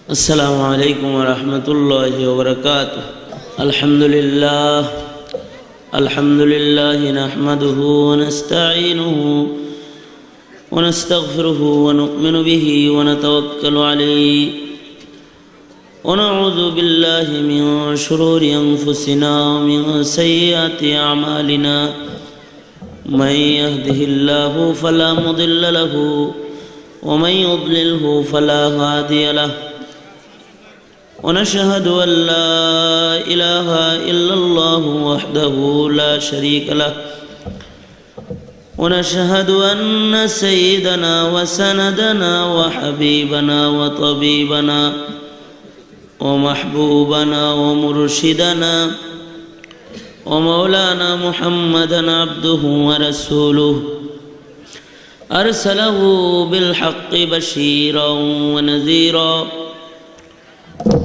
السلام عليكم ورحمة الله وبركاته. الحمد لله نحمده ونستعينه ونستغفره ونؤمن به ونتوكل عليه ونعوذ بالله من شرور أنفسنا ومن سيئات أعمالنا. من يهده الله فلا مضل له ومن يضلله فلا هادي له. ونشهد أن لا إله إلا الله وحده لا شريك له. ونشهد أن سيدنا وسندنا وحبيبنا وطبيبنا ومحبوبنا ومرشدنا ومولانا محمدا عبده ورسوله أرسله بالحق بشيرا ونذيرا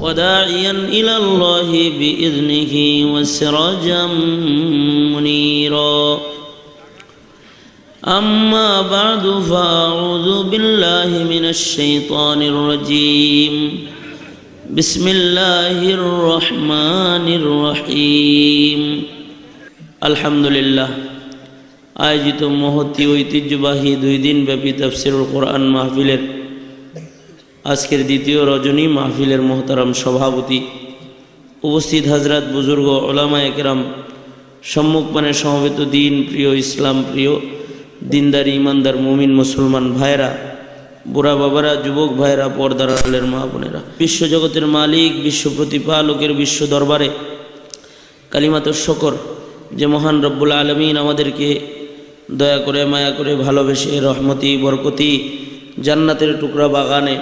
وداعيا إلى الله بإذنه وسراجا منيرا. أما بعد فأعوذ بالله من الشيطان الرجيم. بسم الله الرحمن الرحيم. الحمد لله আয়োজিত মহতী ঐতিহ্যবাহী 2 দিন ব্যাপী তাফসীরুল কোরআন মাহফিলের আজকের দ্বিতীয় রজনী মাহফিলের মোহতারাম সভাপতি, উপস্থিত হযরত বুজুর্গ উলামায়ে কেরাম, সম্মুখপানে সমবেত দিন প্রিয়, ইসলাম প্রিয়, দিনদার ইমানদার মুমিন মুসলমান ভাইরা, বুড়া বাবারা, যুবক ভাইরা, পর্দার আড়ালের মা বোনেরা, বিশ্বজগতের মালিক, বিশ্ব প্রতিপালকের বিশ্ব দরবারে কালিমাতুশ শুকর যে মহান রব্বুল আলামিন আমাদেরকে দয়া করে, মায়া করে, ভালোবেসে, রহমতি বরকতি জান্নাতের টুকরা বাগানে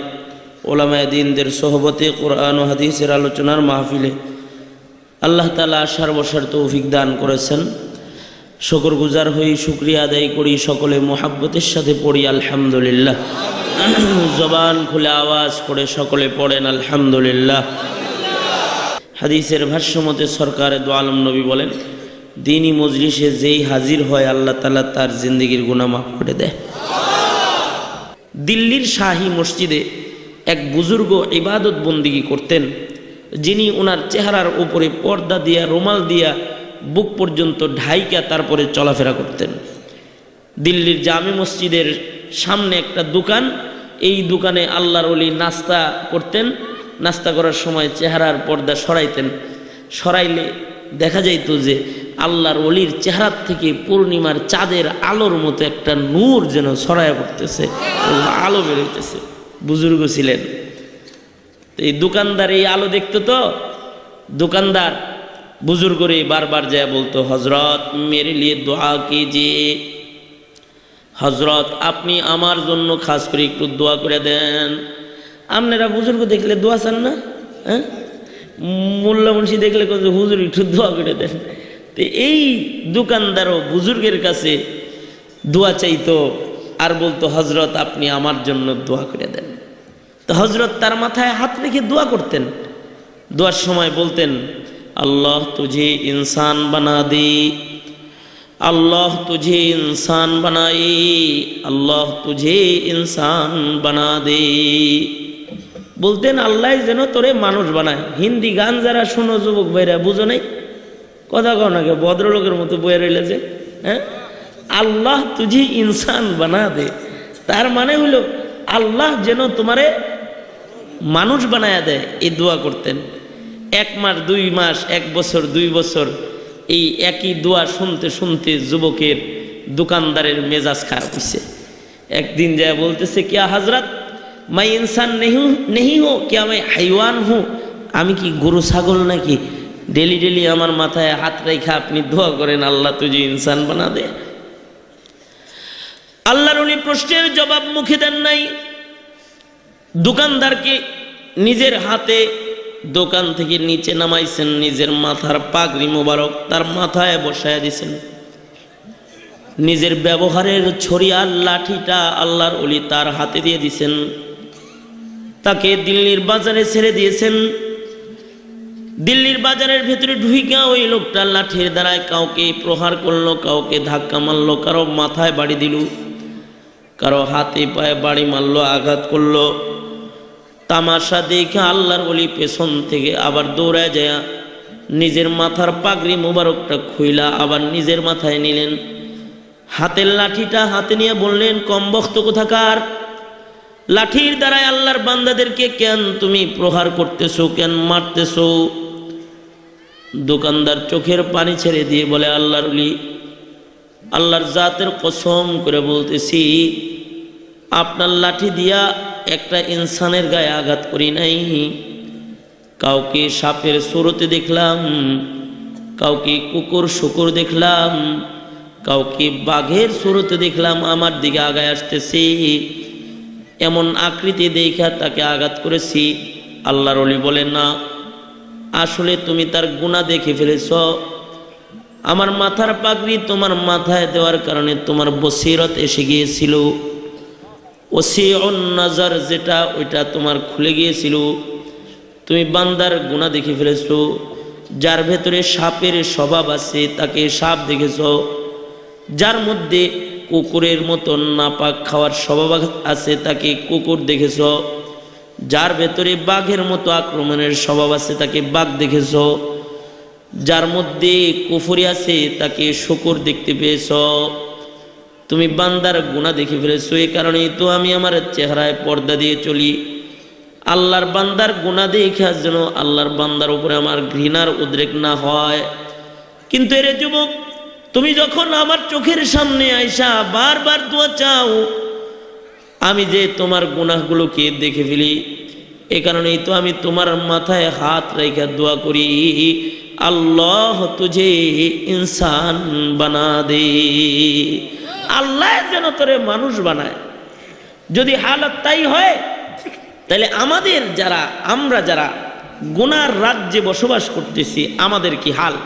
ওলামায়ে দ্বীনদের সোহবতে কোরআন ও হাদিসের আলোচনার মাহফিলে আল্লাহ তাআলা আসার বসার তৌফিক দান করেছেন। শুকরগুজার হই, শুকরিয়া আদায় করি, সকলে মোহাব্বতের সাথে পড়ি আলহামদুলিল্লাহ। জবান খুলে আওয়াজ করে সকলে পড়েন আলহামদুলিল্লাহ। হাদিসের ভাষ্যমতে সরকারে দু আলম নবী বলেন, দিনী মজলিসে যেই হাজির হয় আল্লাহ তাআলা তার জিন্দেগির গুনাহ মাফ করে দেয়। দিল্লির শাহী মসজিদে এক বুজুর্গ ইবাদত বন্দিগি করতেন, যিনি ওনার চেহারার উপরে পর্দা দিয়া, রুমাল দিয়া বুক পর্যন্ত ঢাইকা তারপরে চলাফেরা করতেন। দিল্লির জামে মসজিদের সামনে একটা দোকান, এই দোকানে আল্লাহর ওলি নাস্তা করতেন। নাস্তা করার সময় চেহারার পর্দা সরাইতেন, সরাইলে দেখা যাইত যে আল্লাহর ওলির চেহারার থেকে পূর্ণিমার চাঁদের আলোর মতো একটা নূর যেন ছড়ায়া পড়তেছে, আলো বেরোইতেছে। বুজুর্গ ছিলেন, এই দোকানদার এই আলো দেখতো তো দোকানদার বুজুর্গরে বারবার যায় বলতো, হজরত মেরে লিয়ে দোয়া কিজিয়ে, হজরত আপনি আমার জন্য খাস করে একটু দোয়া করে দেন। আপনারা বুজুর্গ দেখলে দোয়া চান না? হ্যাঁ, মোল্লা মুন্সি দেখলে হুজুর একটু দোয়া করে দেন। তো এই দোকানদারও বুজুর্গের কাছে দোয়া চাইতো আর বলতো, হজরত আপনি আমার জন্য দোয়া করে দেন। তো হজরত তার মাথায় হাত রেখে দোয়া করতেন। দোয়ার সময় বলতেন, আল্লাহ তুঝে ইনসান বানা দে, আল্লাহ তুঝে ইনসান বানাই, আল্লাহ তুঝে ইনসান বানা দে। বলতেন আল্লাহ যেন তোরে মানুষ বানায়। হিন্দি গান যারা শোনো যুবক ভাইরা, বুঝো নাই? কথা কও নাকি, ভদ্রলোকের মতো বয়ে রইলে যে, হ্যাঁ, আল্লাহ তুঝে ইনসান বানা দে, তার মানে হলো আল্লাহ যেন তোমারে মানুষ বানায়া দেয়। এই দোয়া করতেন। 1 মাস 2 মাস 1 বছর 2 বছর এই একই দোয়া শুনতে শুনতে যুবকের দোকানদারের মেজাজ খারাপ হয়েছে। একদিন যায় বলতেছে, কিয়া হজরত मैं इंसान नहीं हूँ, क्या मैं হাইওয়ান हूँ? আমি কি গরু ছাগল নাকি? ডেলি ডেলি আমার মাথায় হাত রেখে আপনি দোয়া করেন আল্লাহ তুঝে ইনসান বানা দে। আল্লাহর ওলি প্রশ্নের জবাব মুখে দেন নাই। দোকানদারকে নিজের হাতে দোকান থেকে নিচে নামাইছেন, নিজের মাথার পাগড়ি মোবারক তার মাথায় বসায় দিছেন। নিজের ব্যবহারের ছড়ি আর লাঠিটা আল্লাহর ওলি তার হাতে দিয়ে দিছেন। তাকে দিল্লির বাজারে ছেড়ে দিয়েছেন। দিল্লির বাজারের ভেতরে ঢুইকা ওই লোকটা লাঠির দ্বারায় কাউকে প্রহার করলো, কাউকে ধাক্কা মারলো, কারো মাথায় বাড়ি দিল, কারো হাতে পায়ে বাড়ি মারলো, আঘাত করলো। তামাশা দেখে আল্লাহর ওলি পেছন থেকে আবার দৌড়ায় যায় নিজের মাথার পাগড়ি মোবারকটা খুইলা আবার নিজের মাথায় নিলেন, হাতের লাঠিটা হাতে নিয়ে বললেন, কমবখ্ত কোথাকার, লাঠির দ্বারায় আল্লাহর বান্দাদেরকে কেন তুমি প্রহার করতেছো, কেন মারতেছো? দোকানদার চোখের পানি ছেড়ে দিয়ে বলে, আল্লাহর ওলি, আল্লাহর জাতের কসম করে বলতেছি, আপনার লাঠি দিয়া একটা ইনসানের গায়ে আঘাত করি নাই। কাউকে সাপের সুরতে দেখলাম, কাউকে কুকুর শুকুর দেখলাম, কাউকে বাঘের সুরতে দেখলাম আমার দিকে আগায় আসতেছে, এমন আকৃতি দেখা তাকে আঘাত করেছি। আল্লাহর ওলি বলেন, না, আসলে তুমি তার গুনাহ দেখে ফেলেছ। আমার মাথার পাগড়ি তোমার মাথায় দেওয়ার কারণে তোমার বসিরত এসে গিয়েছিল, ওসিউন নজর যেটা ওইটা তোমার খুলে গিয়েছিল। তুমি বান্দার গুনাহ দেখে ফেলেছো। যার ভেতরে সাপের স্বভাব আছে তাকে সাপ দেখেছ, যার মধ্যে কুকুরের মতো নাপাক খাওয়ার স্বভাব আছে তাকে কুকুর দেখেছ, যার ভেতরে বাঘের মতো আক্রমণের স্বভাব আছে তাকে বাঘ দেখেছ, যার মধ্যে কুফরি আছে তাকে শুকর দেখতে পেয়েছ। তুমি বান্দার গুনাহ দেখে ফেলেছো, এই কারণেই তো আমি আমার চেহারায় পর্দা দিয়ে চলি। আল্লাহর বান্দার গুনাহ দেখে যেন আল্লাহর বান্দার উপরে আমার ঘৃণার উদ্রেক না হয়। কিন্তু এর যুবক, তুমি যখন আমার চোখের সামনে আইসা বারবার দোয়া চাও, আমি যে তোমার গুনাহগুলোকে দেখে ফেলি, এ কারণেই তো আমি তোমার মাথায় হাত রেখে দোয়া করি, আল্লাহ তুঝে ইনসান বানা দে, আল্লাহ যেন তোরে মানুষ বানায়। যদি হালত তাই হয়, তাহলে আমাদের আমরা যারা গুনার রাজ্যে বসবাস করতেছি, আমাদের কি হাল?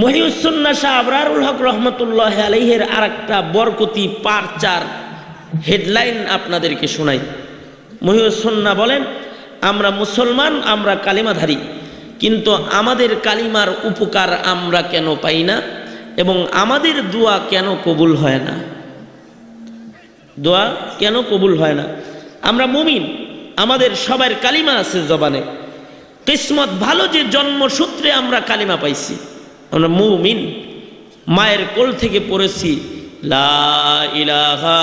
মহিউস সুন্নাহ শাহ আবরারুল হক রহমতুল্লাহ আলাইহির আরেকটা বরকতি পারচার হেডলাইন আপনাদেরকে শোনাই। মহিউস সুন্নাহ বলেন, আমরা মুসলমান, আমরা কালিমাধারী, কিন্তু আমাদের কালিমার উপকার আমরা কেন পাই না এবং আমাদের দোয়া কেন কবুল হয় না? দোয়া কেন কবুল হয় না? আমরা মুমিন, আমাদের সবার কালিমা আছে জবানে, কিসমত ভালো যে জন্মসূত্রে আমরা কালিমা পাইছি, আমরা মুমিন, মায়ের কোল থেকে পড়েছি লা ইলাহা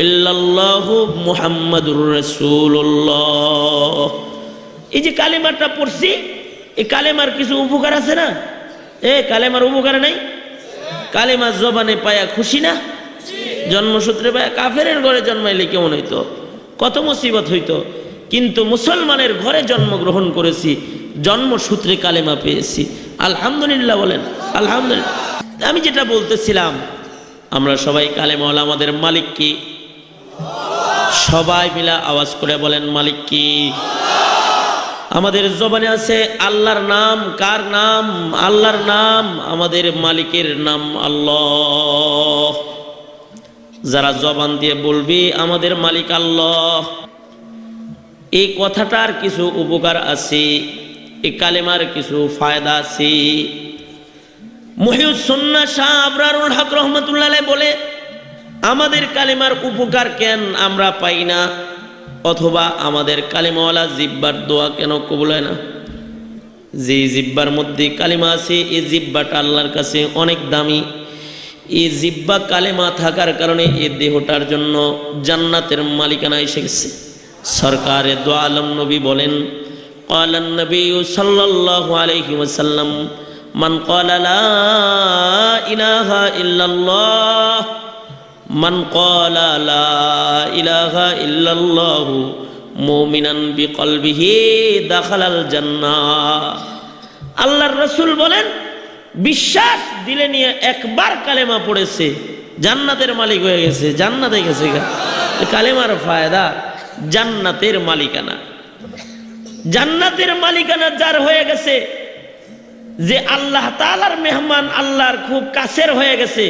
ইল্লাল্লাহু মুহাম্মাদুর রাসূলুল্লাহ। এই যে কালিমাটা পড়ছি, এই কালেমার কিছু উপকার আছে না? কালেমার উপকার নাই? কালেমা জবানে পায়া খুশি না? জন্মসূত্রে পায়া কাফেরের ঘরে জন্মাইলে কেমন হইতো, কত মুসিবত হইতো। কিন্তু মুসলমানের ঘরে জন্মগ্রহণ করেছি, জন্মসূত্রে কালেমা পেয়েছি, আলহামদুলিল্লাহ বলেন আলহামদুলিল্লাহ। আমি যেটা বলতেছিলাম, আমরা সবাই কালেমাওয়ালা, আমাদের মালিক কি? সবাই মিলা আওয়াজ করে বলেন, মালিক কি? আমাদের জবানে আছে আল্লাহর নাম। কার নাম? আল্লাহর নাম। আমাদের মালিকের নাম আল্লাহ। যারা জবান দিয়ে বলবি আমাদের মালিক আল্লাহ, এই কথাটার কিছু উপকার আছে, এই কালেমার কিছু ফায়দা আছে। মহিউস সুন্নাহ শাহ আবরারুল হক রহমতুল্লাহ আলাইহি বলে, আমাদের কালেমার উপকার কেন আমরা পাই না, অথবা আমাদের কালিমাওয়ালা জিব্বার দোয়া কেন কবুল হয় না? যে জিব্বার মধ্যে কালিমা আছে, এই জিব্বাটা আল্লাহর কাছে অনেক দামি। এই জিব্বা কালেমা থাকার কারণে এই দেহটার জন্য জান্নাতের মালিকানা এসে গেছে। সরকারে দো আলম নবী বলেন, ক্বালান নবী সাল্লাল্লাহু আলাইহি ওয়াসাল্লাম, মান ক্বালা লা ইলাহা ইল্লাল্লাহ, মান ক্বালা লা ইলাহা ইল্লাল্লাহ মুমিনান বিকলবিহি দাখালাল জান্নাহ। আল্লাহর রাসূল বলেন, বিশ্বাস দিলে নিয়ে একবার কালেমা পড়েছে, জান্নাতের মালিক হয়ে গেছে, জান্নাতে গেছে। কালেমার ফায়দা, জান্নাতের মালিকানা। জান্নাতের মালিকানা যার হয়ে গেছে, যে আল্লাহ তাআলার মেহমান, আল্লাহর খুব কাছের হয়ে গেছে,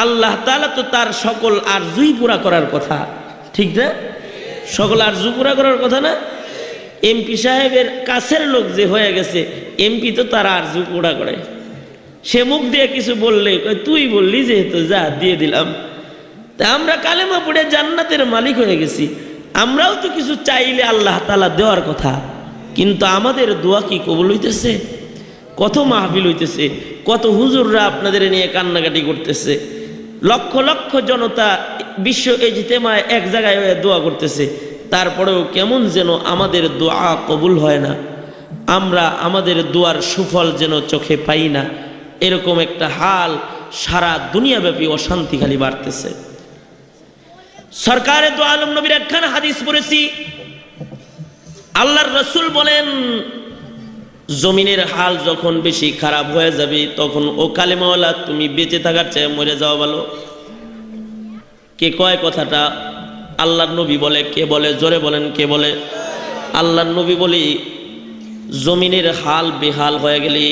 আল্লাহ তাআলা তো তার সকল আরজুই পুরা করার কথা, ঠিক না? সকল আরজু পুরা করার কথা না? এমপি সাহেবের কাছের লোক যে হয়ে গেছে, এমপি তো তার আরজু পুরা করে। সে মুখ দিয়ে কিছু বললে তুই বললি যেহেতু যা দিয়ে দিলাম। তা আমরা কালেমা পড়ে জান্নাতের মালিক হয়ে গেছি। আমরাও তো কিছু চাইলে আল্লাহ তাআলা দেওয়ার কথা, কিন্তু আমাদের দোয়া কি কবুল হইতেছে? কত মাহফিল হইতেছে, কত হুজুররা আপনাদের নিয়ে কান্নাকাটি করতেছে, লক্ষ লক্ষ জনতা বিশ্ব ইজতেমায় এক জায়গায় হয়ে দোয়া করতেছে, তারপরেও কেমন যেন আমাদের দোয়া কবুল হয় না, আমরা আমাদের দোয়ার সুফল যেন চোখে পাই না। এরকম একটা হাল সারা দুনিয়াব্যাপী অশান্তি খালি বাড়তেছে। সরকারে দো আলম নবীর একখানা হাদিস পড়েছি, আল্লাহর রাসূল বলেন জমিনের হাল যখন বেশি খারাপ হয়ে যাবে তখন ও কালেমাওয়ালা তুমি বেঁচে থাকার চেয়ে মরে যাওয়া ভালো। কে কয় কথাটা? আল্লাহর নবী বলে। কে বলে? জোরে বলেন কে বলে? আল্লাহর নবী বলি, জমিনের হাল বেহাল হয়ে গেলে,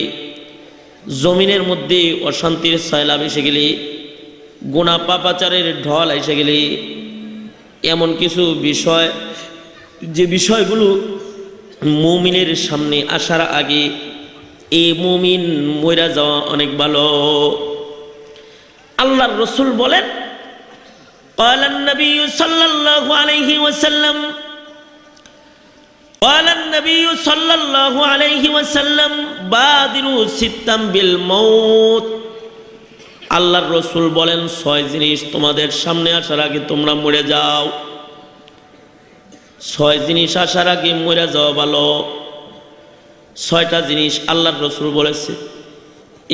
জমিনের মধ্যে অশান্তির সয়লাব এসে গেলে, গুনাহ পাপাচারের ঢল এসে গেলে, এমন কিছু বিষয় যে বিষয়গুলো মুমিনের সামনে আসার আগে এই মুমিন মইরা যাওয়া অনেক ভালো। আল্লাহর রাসূল বলেন, قال النبي صلى الله عليه وسلم قال النبي صلى الله عليه وسلم بادروا ستا بالموت। আল্লাহর রাসূল বলেন 6 জিনিস তোমাদের সামনে আসার আগে তোমরা মরে যাও। 6 জিনিস আসার আগে মরে যাওয়া ভালো। 6টা জিনিস আল্লাহর রাসূল বলেছে,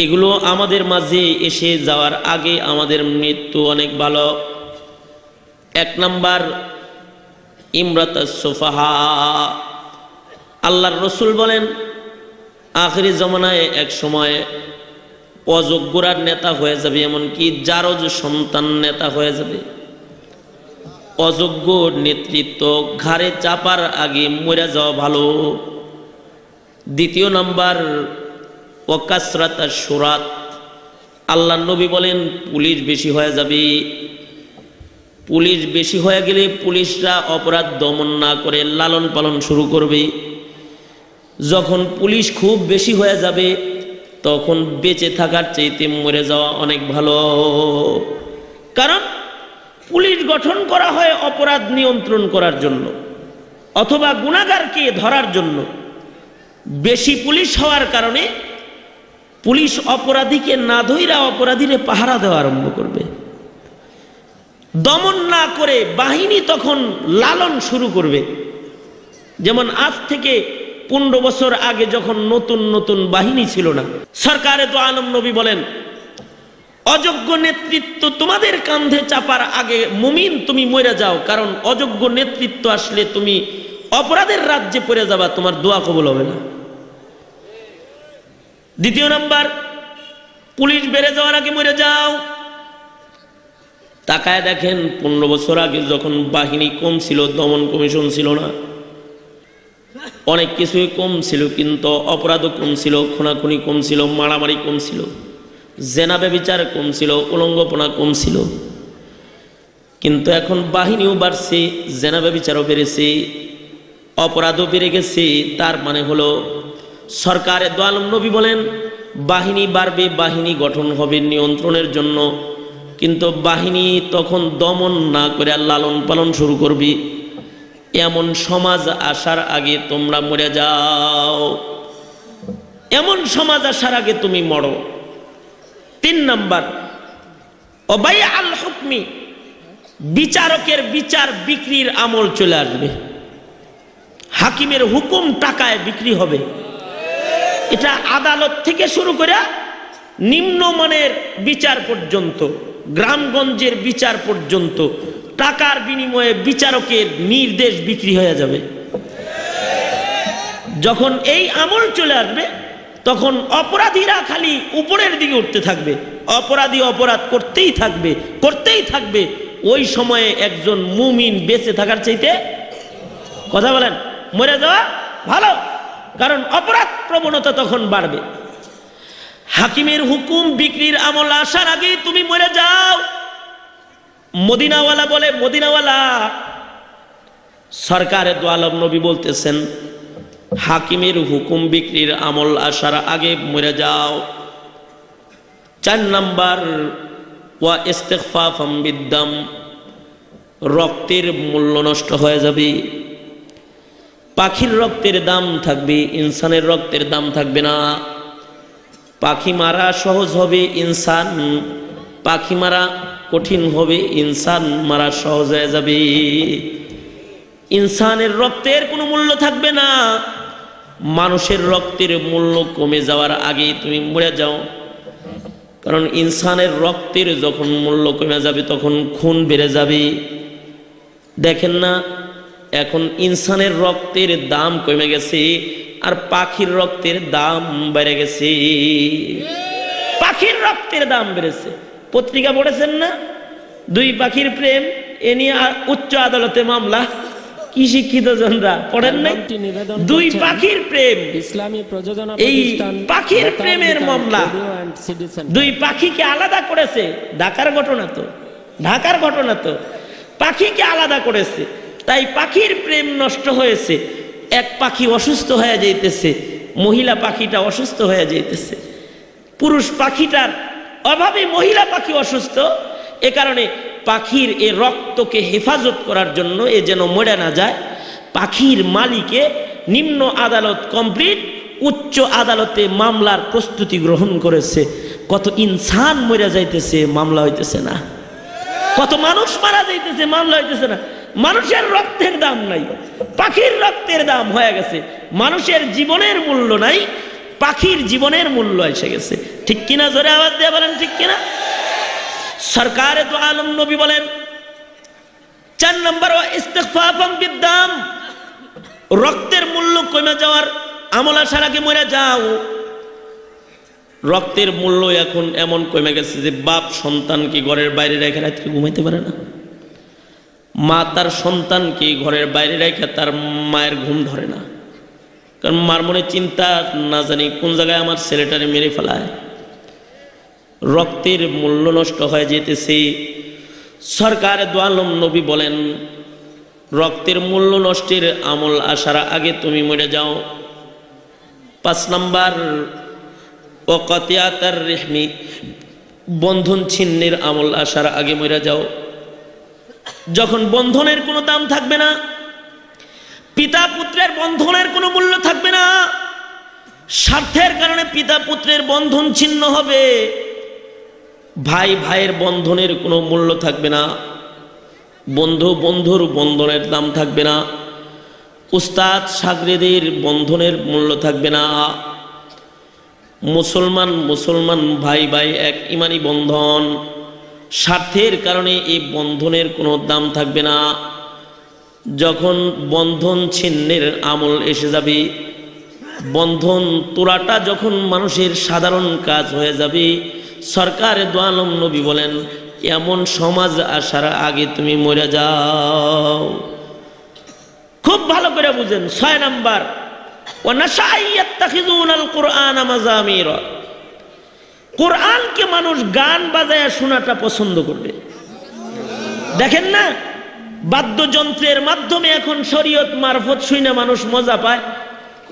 এগুলো আমাদের মাঝে এসে যাওয়ার আগে আমাদের মৃত্যু অনেক ভালো। 1 নাম্বার ইমরাতাস সুফাহা। আল্লাহর রাসূল বলেন আখিরি জামানায় এক সময় অযোগ্যরা নেতা হয়ে যাবে, এমনকি জারজ সন্তান নেতা হয়ে যাবে। অযোগ্য নেতৃত্ব ঘাড়ে চাপার আগে মরে যাওয়া ভালো। 2 নাম্বার ওয়াকাসরাতাশ শুরাত। আল্লাহর নবী বলেন পুলিশ বেশি হয়ে যাবে। পুলিশ বেশি হয়ে গেলে পুলিশরা অপরাধ দমন না করে লালন পালন শুরু করবে। যখন পুলিশ খুব বেশি হয়ে যাবে তখন বেঁচে থাকার চাইতে মরে যাওয়া অনেক ভালো। কারণ পুলিশ গঠন করা হয় অপরাধ নিয়ন্ত্রণ করার জন্য অথবা গুনাহগারকে ধরার জন্য। বেশি পুলিশ হওয়ার কারণে পুলিশ অপরাধীকে না ধইরা অপরাধীরে পাহারা দেওয়া আরম্ভ করবে। দমন না করে বাহিনী তখন লালন শুরু করবে। যেমন আজ থেকে 15 বছর আগে যখন নতুন নতুন বাহিনী ছিল না, সরকারে তো আলম নবী বলেন অযোগ্য নেতৃত্ব তোমাদের কাঁধে চাপার আগে মুমিন তুমি মরে যাও, কারণ অযোগ্য নেতৃত্ব আসলে তুমি অপরাধের রাজ্যে পড়ে যাবা, তোমার দোয়া কবুল হবে না। 2 নাম্বার পুলিশ বেড়ে যাওয়ার আগে মরে যাও। তাকায় দেখেন 15 বছর আগে যখন বাহিনী কম ছিল, দমন কমিশন ছিল না, অনেক কিছুই কম ছিল, কিন্তু অপরাধও কম ছিল, খুনাখুনি কম ছিল, মারামারি কম ছিল, জেনা ব্যভিচার কম ছিল, উলঙ্গপনা কম ছিল। কিন্তু এখন বাহিনীও বাড়ছে, জেনা ব্যভিচারও বেড়েছে, অপরাধও বেড়ে গেছে। তার মানে হলো সরকারে দো আলম নবী বলেন বাহিনী বাড়বে, বাহিনী গঠন হবে নিয়ন্ত্রণের জন্য, কিন্তু বাহিনী তখন দমন না করে লালন পালন শুরু করবে। এমন সমাজ আসার আগে তোমরা মরে যাও, এমন সমাজ আসার আগে তুমি মরো। 3 নাম্বার ওবাইয়া আল হুকমি, বিচারকের বিচার বিক্রির আমল চলে আসবে। হাকিমের হুকুম টাকায় বিক্রি হবে। এটা আদালত থেকে শুরু করে নিম্নমানের বিচার পর্যন্ত, গ্রামগঞ্জের বিচার পর্যন্ত টাকার বিনিময়ে বিচারকের নির্দেশ বিক্রি হয়ে যাবে। যখন এই আমল চলে আসবে তখন অপরাধীরা খালি উপরের দিকে উঠতে থাকবে, অপরাধী অপরাধ করতেই থাকবে, করতেই থাকবে। ওই সময়ে একজন মুমিন বেঁচে থাকার চাইতে, কথা বলেন, মরে যাওয়া ভালো, কারণ অপরাধ প্রবণতা তখন বাড়বে। হাকিমের হুকুম বিক্রির আমল আসার আগেই তুমি মরে যাও। মদিনাওয়ালা বলে, মদিনাওয়ালা সরকারে দো আলম নবী বলতেছেন হাকিমের হুকুম বিক্রির আমল আসার আগে মরে যাও। 4 নাম্বার ওয়া ইস্তিগফাফাম বিদ্দাম, রক্তের মূল্য নষ্ট হয়ে যাবে। পাখির রক্তের দাম থাকবে, ইনসানের রক্তের দাম থাকবে না। পাখি মারা সহজ হবে, পাখি মারা কঠিন হবে, ইনসান মারা সহজ হয়ে যাবে। ইনসানের রক্তের কোনো মূল্য থাকবে না। মানুষের রক্তের মূল্য কমে যাওয়ার আগে তুমি মরে যাও, কারণ ইনসানের রক্তের যখন মূল্য কমে যাবে তখন খুন বেড়ে যাবে। দেখেন না, এখন ইনসানের রক্তের দাম কমে গেছে আর পাখির রক্তের দাম বেড়ে গেছে। পাখির রক্তের দাম বেড়েছে। পত্রিকা পড়েছেন না, দুই পাখির প্রেম, এ নিয়ে উচ্চ আদালতে মামলা। কি শিক্ষিত জনরা পড়েন নাই? দুই পাখির প্রেম, ইসলামী প্রযোজনা এই পাখির প্রেমের মামলা। দুই পাখিকে আলাদা করেছে, ঢাকার ঘটনা তো, ঢাকার ঘটনা তো, পাখিকে আলাদা করেছে, তাই পাখির প্রেম নষ্ট হয়েছে। এক পাখি অসুস্থ হয়ে যাইতেছে, মহিলা পাখিটা অসুস্থ হয়ে যাইতেছে। পুরুষ পাখিটার অভাবে মহিলা পাখি অসুস্থ। এ কারণে পাখির এ রক্তকে হেফাজত করার জন্য, এ যেন মরে না যায়, পাখির মালিকে নিম্ন আদালত কমপ্লিট, উচ্চ আদালতে মামলার প্রস্তুতি গ্রহণ করেছে। কত ইনসান মরে যাইতেছে, মামলা হইতেছে না। কত মানুষ মারা যাইতেছে, মামলা হইতেছে না। মানুষের রক্তের দাম নাই, পাখির রক্তের দাম হয়ে গেছে। মানুষের জীবনের মূল্য নাই, পাখির জীবনের মূল্য এসে গেছে। ঠিক কিনা? জোরে আওয়াজ দিয়ে বলেন ঠিক কিনা? সরকারে তো আলম নবী বলেন 4 নম্বর ইস্তিগফাফাম বিদ্দাম, রক্তের মূল্য কমে যাওয়ার আমল আসার আগে মরে যাও। রক্তের মূল্য এখন এমন কমে গেছে যে বাপ সন্তানকে ঘরের বাইরে রেখে রাত্রে ঘুমাইতে পারে না, মা তার সন্তানকে ঘরের বাইরে রেখে তার মায়ের ঘুম ধরে না। কারণ মার মনে চিন্তা, না জানি কোন জায়গায় আমার ছেলেটারে মেরে ফেলায়। রক্তের মূল্য নষ্ট হয়ে যেতেছে। সরকারে দো আলম নবী বলেন রক্তের মূল্য নষ্টের আমল আসার আগে তুমি মরে যাও। 5 নম্বর ওয়াকাতিয়াতার রিহমি, বন্ধন ছিন্নের আমল আসার আগে মরে যাও। যখন বন্ধনের কোনো দাম থাকবে না, পিতা পুত্রের বন্ধনের কোনো মূল্য থাকবে না, স্বার্থের কারণে পিতা পুত্রের বন্ধন ছিন্ন হবে, ভাই ভাইয়ের বন্ধনের কোনো মূল্য থাকবে না, বন্ধু বন্ধুর বন্ধনের দাম থাকবে না, উস্তাদ শাগরেদের বন্ধনের মূল্য থাকবে না, মুসলমান মুসলমান ভাই ভাই এক ইমানি বন্ধন, স্বার্থের কারণে এই বন্ধনের কোনো দাম থাকবে না। যখন বন্ধন ছিন্নের আমল এসে যাবে, বন্ধন তোড়াটা যখন মানুষের সাধারণ কাজ হয়ে যাবে, সরকারে দো আলম নবী বলেন এমন সমাজ আসার আগে তুমি মরে যাও। খুব ভালো করে বুঝেন। 6 নম্বর ওয়ানাশাইয়াত্তাখিযুনাল কুরআনা মাযামিরা, কোরআনকে মানুষ গান বাজায় শোনাটা পছন্দ করবে। দেখেন না, বাদ্যযন্ত্রের মাধ্যমে এখন শরীয়ত মারফত শুনে মানুষ মজা পায়।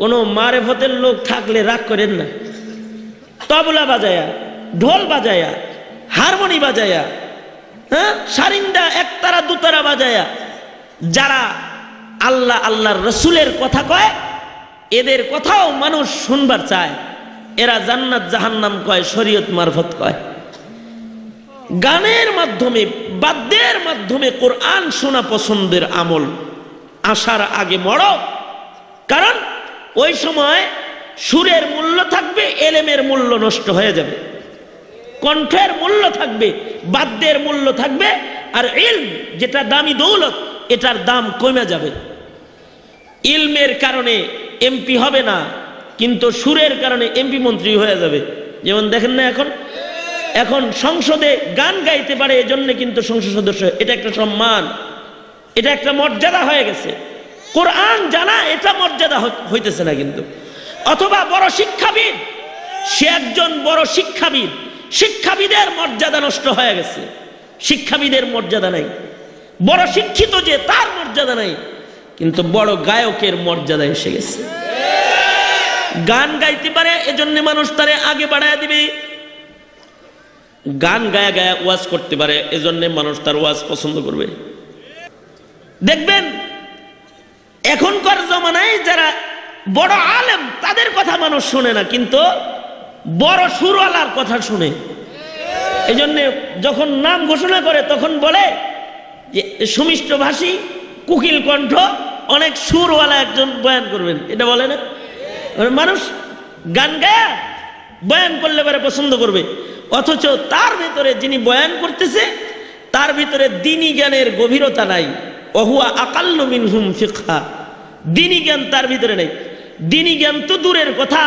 কোনো মারেফতের লোক থাকলে রাগ করেন না, তবলা বাজায়া, ঢোল বাজায়া, হারমোনি বাজায়া, হ্যাঁ, সারিন্দা একতারা দুতারা বাজায়া যারা আল্লাহ আল্লাহর রসুলের কথা কয়, এদের কথাও মানুষ শুনবার চায়। এরা জান্নাত জাহান্নাম কয়, শরীয়ত মারফত কয়। গানের মাধ্যমে, বাদ্যের মাধ্যমে কোরআন শোনা পছন্দের আমল আসার আগে মরো। কারণ ওই সময় সুরের মূল্য থাকবে, এলেমের মূল্য নষ্ট হয়ে যাবে। কণ্ঠের মূল্য থাকবে, বাদ্যের মূল্য থাকবে, আর ইলম যেটা দামি দৌলত, এটার দাম কমে যাবে। ইলমের কারণে এমপি হবে না, কিন্তু সুরের কারণে এমপি মন্ত্রী হয়ে যাবে। যেমন দেখেন না, এখন সংসদে গান গাইতে পারে, এজন্য কিন্তু সংসদ সদস্য। এটা একটা সম্মান, এটা একটা মর্যাদা হয়ে গেছে। কোরআন জানা এটা মর্যাদা হইতেছে না কিন্তু। অথবা বড় শিক্ষাবিদ, সে একজন বড় শিক্ষাবিদ, শিক্ষাবিদের মর্যাদা নষ্ট হয়ে গেছে। শিক্ষাবিদের মর্যাদা নাই, বড় শিক্ষিত যে তার মর্যাদা নাই, কিন্তু বড় গায়কের মর্যাদা এসে গেছে। গান গাইতে পারে, এজন্য মানুষ তারে আগে বাড়ায় দিবে। গান গায়া গায়া ওয়াজ করতে পারে, এজন্য মানুষ তার ওয়াজ পছন্দ করবে। দেখবেন এখনকার জমানায় যারা বড় আলেম তাদের কথা মানুষ শোনে না, কিন্তু বড় সুরওয়ালার কথা শুনে। এই জন্যে যখন নাম ঘোষণা করে তখন বলে যে সুমিষ্ট ভাষী, কুকিল কণ্ঠ, অনেক সুরওয়ালা একজন বয়ান করবেন, এটা বলে না? মানুষ গান গায়া বয়ান করলে পরে পছন্দ করবে, অথচ তার ভিতরে যিনি বয়ান করতেছে তার ভিতরে দ্বীনি জ্ঞানের গভীরতা নাই। ওহুয়া আকাল্লু মিনহুম ফিকহা, দ্বীনি জ্ঞান তার ভিতরে নেই। দ্বীনি জ্ঞান তো দূরের কথা,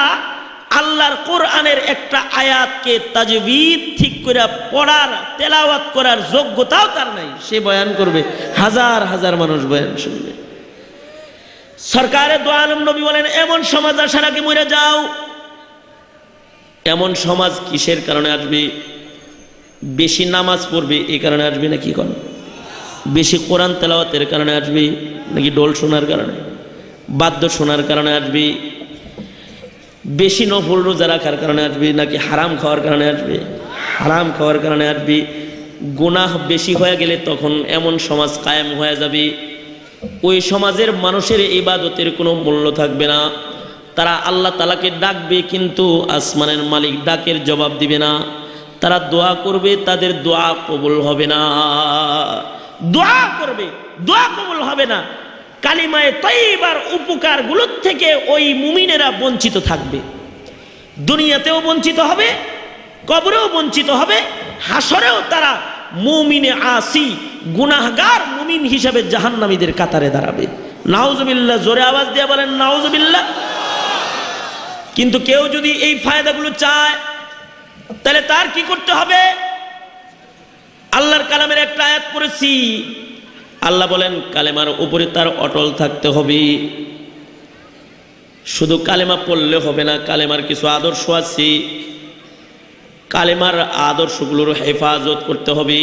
আল্লাহর কোরআনের একটা আয়াতকে তাজবীদ ঠিক করে পড়ার, তেলাওয়াত করার যোগ্যতাও তার নাই। সে বয়ান করবে, হাজার হাজার মানুষ বয়ান শুনবে। সরকারে দো আলম নবী বলেন, এমন সমাজ আসার আগে মরে যাও। এমন সমাজ কিসের কারণে আসবে? বেশি নামাজ পড়বে এই কারণে আসবে নাকি? কোন বেশি কোরআন তেলাওয়াতের কারণে আসবে নাকি ডোল শোনার কারণে, বাদ্য শোনার কারণে আসবে, বেশি নফল রোজা রাখার কারণে আসবে নাকি হারাম খাওয়ার কারণে আসবে? হারাম খাওয়ার কারণে আসবে। গুনাহ বেশি হয়ে গেলে তখন এমন সমাজ কায়েম হয়ে যাবে, ওই সমাজের মানুষের ইবাদতের কোনো মূল্য থাকবে না। তারা আল্লাহ তাআলাকে ডাকবে কিন্তু আসমানের মালিক ডাকের জবাব দিবে না। তারা দোয়া করবে, তাদের দোয়া কবুল হবে না। দোয়া করবে, দোয়া কবুল হবে না। কালিমায়ে তাইয়্যিবার উপকারগুলোর থেকে ওই মুমিনেরা বঞ্চিত থাকবে। দুনিয়াতেও বঞ্চিত হবে, কবরেও বঞ্চিত হবে, হাসরেও তারা মুমিনে আসি গুনাহগার মুমিন হিসাবে জাহান্নামীদের কাতারে দাঁড়াবে। নাউজুবিল্লাহ, জোরে আওয়াজ দিয়ে বলেন নাউজুবিল্লাহ। কিন্তু কেউ যদি এই ফায়দাগুলো চায় তাহলে তার কি করতে হবে? আল্লাহর কালামের একটা আয়াত পড়েছি, আল্লাহ বলেন কালেমার উপরে তার অটল থাকতে হবে। শুধু কালেমা পড়লে হবে না, কালেমার কিছু আদর্শ আছে, কালেমার আদর্শগুলোর হেফাজত করতে হবে।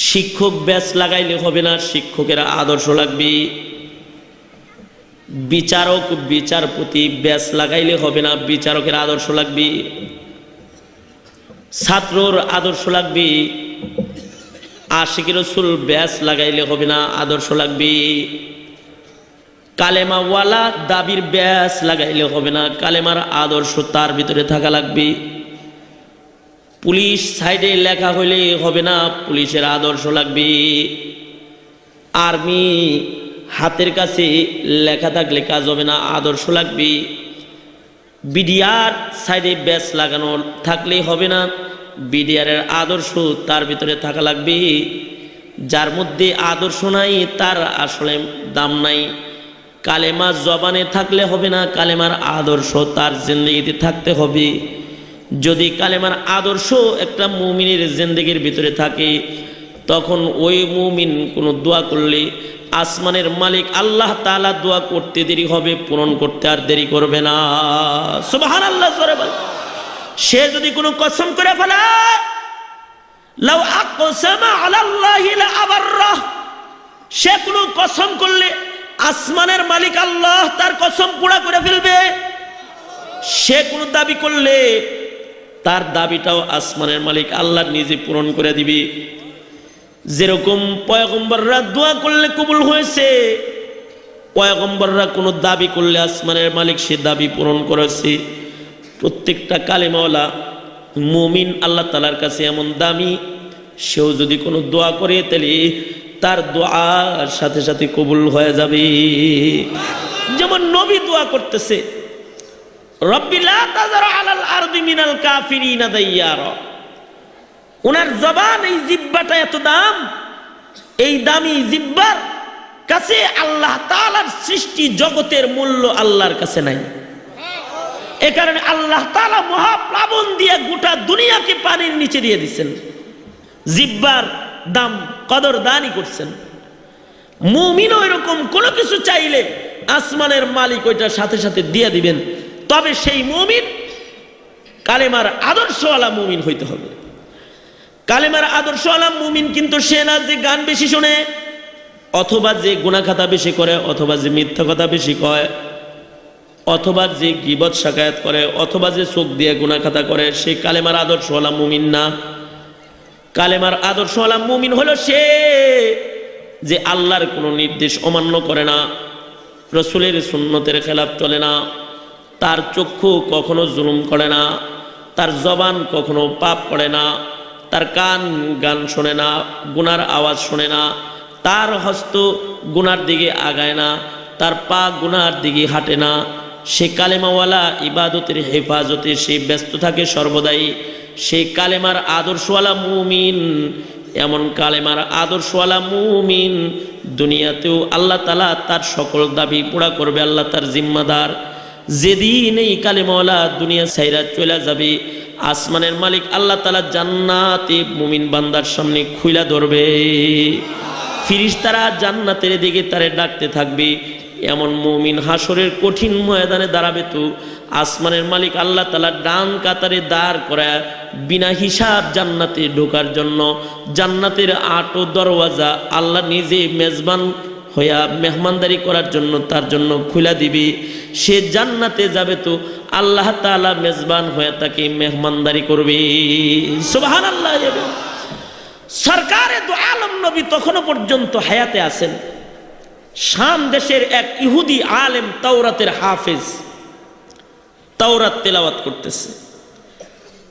শিক্ষক ব্যাচ লাগাইলে হবে না, শিক্ষকের আদর্শ লাগবে। বিচারক বিচারপতি ব্যাচ লাগাইলে হবে না, বিচারকের আদর্শ লাগবে। ছাত্রর আদর্শ লাগবে। আশিক রাসূল ব্যাচ লাগাইলে হবে না, আদর্শ লাগবে। কালেমাওয়ালা দাবির ব্যাচ লাগাইলে হবে না, কালেমার আদর্শ তার ভিতরে থাকা লাগবে। পুলিশ সাইডে লেখা হইলে হবে না, পুলিশের আদর্শ লাগবে। আর্মি হাতের কাছে লেখা থাকলে কাজ হবে না, আদর্শ লাগবে। বিডিআর সাইডে ব্যাচ লাগানো থাকলেই হবে না, বিডিআরের আদর্শ তার ভিতরে থাকা লাগবে। যার মধ্যে আদর্শ নাই তার আসলে দাম নাই। কালেমা জবানে থাকলে হবে না, কালেমার আদর্শ তার জিন্দেগিতে থাকতে হবে। যদি কালেমার আদর্শ একটা মুমিনের জিন্দেগির ভিতরে থাকে তখন ওই মুমিন কোনো দোয়া করলে আসমানের মালিক আল্লাহ তাআলা দোয়া করতে দেরি হবে, পূরণ করতে আর দেরি করবে না। সুবহানাল্লাহ, জোরে বল। সে যদি কোনো কসম করে ফেলে, লাউ আকসামা আলাল্লাহি লা আবাররাহ, সে কোনো কসম করলে আসমানের মালিক আল্লাহ তার কসম পুরা করে ফেলবে। সে কোনো দাবি করলে তার দাবিটাও আসমানের মালিক আল্লাহ নিজে পূরণ করে দিবে। যেরকম পয়গম্বররা দোয়া করলে কবুল হয়েছে, পয়গম্বররা কোনো দাবি করলে আসমানের মালিক সে দাবি পূরণ করেছে। প্রত্যেকটা কালেমাওয়ালা মুমিন আল্লাহ তাআলার কাছে এমন দামি, সেও যদি কোনো দোয়া করে তাহলে তার দোয়ার সাথে সাথে কবুল হয়ে যাবে। যেমন নবী দোয়া করতেছে, রব্বি লা তাযার আলাল আরদি মিনাল কাফিরিনা দাইয়ারা। ওনার জবান, এই জিহ্বাটা এত দাম, এই দামি জিহ্বার কাছে আল্লাহ তাআলার সৃষ্টি জগতের মূল্য আল্লাহর কাছে নাই। এ কারণে আল্লাহ তাআলা মহাপ্লাবন দিয়ে গোটা দুনিয়াকে পানির নিচে দিয়ে দিচ্ছেন। জিহ্বার দাম কদর দানই করছেন। মুমিনও এরকম কোনো কিছু চাইলে আসমানের মালিক ওইটার সাথে সাথে দিয়ে দিবেন। তবে সেই মুমিন কালেমার আদর্শওয়ালা মুমিন হইতে হবে। কালেমার আদর্শওয়ালা মুমিন কিন্তু সে না যে গান বেশি শোনে, অথবা যে গুনাহ খাতা বেশি করে, অথবা যে মিথ্যা কথা বেশি কয়, অথবা যে গীবত শাকায়াত করে, অথবা যে চোখ দিয়ে গুনাহ খাতা করে, সে কালেমার আদর্শওয়ালা মুমিন না। কালেমার আদর্শওয়ালা মুমিন হলো সে যে আল্লাহর কোনো নির্দেশ অমান্য করে না, রসুলের সুন্নতের খেলাফ চলে না, তার চক্ষু কখনো জুলুম করে না, তার জবান কখনো পাপ করে না, তার কান গান শোনে না, গুনার আওয়াজ শোনে না, তার হস্ত গুনার দিকে আগায় না, তার পা গুনার দিকে হাঁটে না, সে কালেমাওয়ালা ইবাদতের হেফাজতে সে ব্যস্ত থাকে সর্বদাই, সেই কালেমার আদর্শওয়ালা মুমিন, এমন কালেমার আদর্শওয়ালা মুমিন দুনিয়াতেও আল্লাহ তাআলা তার সকল দাবি পুরা করবে, আল্লাহ তার জিম্মাদার। যেদিন এই কালেমাওয়ালা দুনিয়া ছাইরা চলে যাবে, আসমানের মালিক আল্লাহ তাআলা জান্নাতে মুমিন বান্দার সামনে খুইলা ধরবে, ফিরিস্তারা জান্নাতের দিকে তারে ডাকতে থাকবে। এমন মুমিন হাসরের কঠিন ময়দানে দাঁড়াবে, তো আসমানের মালিক আল্লাহ তাআলা ডান কাতারে দাঁড় করায় বিনা হিসাব জান্নাতে ঢোকার জন্য জান্নাতের ৮ দরওয়াজা আল্লাহ নিজে মেজবান হইয়া মেহমানদারি করার জন্য তার জন্য খুলে দিবে। সে জান্নাতে যাবে, তো আল্লাহ তাআলা মেজবান হয়ে তাকে মেহমানদারি করবে। সুবহানাল্লাহ। সরকারে দু আলম নবী তখনও পর্যন্ত হায়াতে আছেন। শাম দেশের এক ইহুদি আলেম তাওরাতের হাফেজ তাওরাত তেলাওয়াত করতেছে।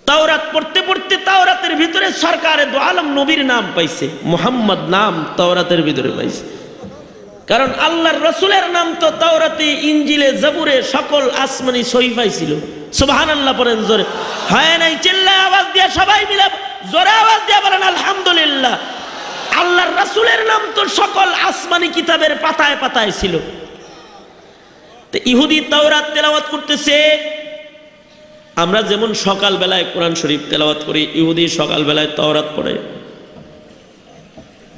তাওরাত পড়তে পড়তে তাওরাতের ভিতরে সরকারে দু আলম নবীর নাম পাইছে, মুহাম্মদ নাম তাওরাতের ভিতরে পাইছে। কারণ আল্লাহর রসুলের নাম তো তাওরাতে, ইনজিলে, জাবুরে সকল আসমানি সহিফায় ছিল। সুবহানাল্লাহ পড়েন জোরে। হয় নাই চিল্লায় আওয়াজ দিয়ে সবাই মিলে জোরে আওয়াজ দিয়ে বলেন আলহামদুলিল্লাহ। আল্লাহর রাসূলের নাম তো সকল আসমানি কিতাবের পাতায় পাতায় ছিল। তো ইহুদি তাওরাত তেলাওয়াত করতেছে। আমরা যেমন সকাল বেলায় কোরআন শরীফ তেলাওয়াত করি, ইহুদি সকাল বেলায় তাওরাত পড়ে।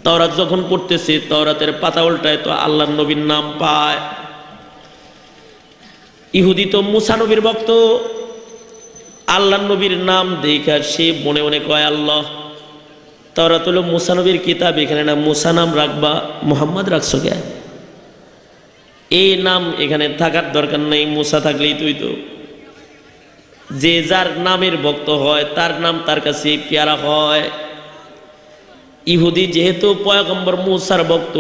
তাওরাত যখন পড়তেছে, তাওরাতের পাতা উল্টায় তো আল্লাহর নবীর নাম পায়। ইহুদি তো মুসা নবীর ভক্ত, আল্লাহর নবীর নাম দেখা সে মনে মনে কয়, আল্লাহ তাওরাত হলো মুসা নবীর কিতাব, এখানে না মুসা নাম রাখবা, মুহাম্মদ রাখছো কে? এই নাম এখানে থাকার দরকার নেই, মুসা থাকলেই তুই তো। যে যার নামের ভক্ত হয় তার নাম তার কাছে পেয়ারা হয়। ইহুদি যেহেতু পয়গম্বর মুসার ভক্ত,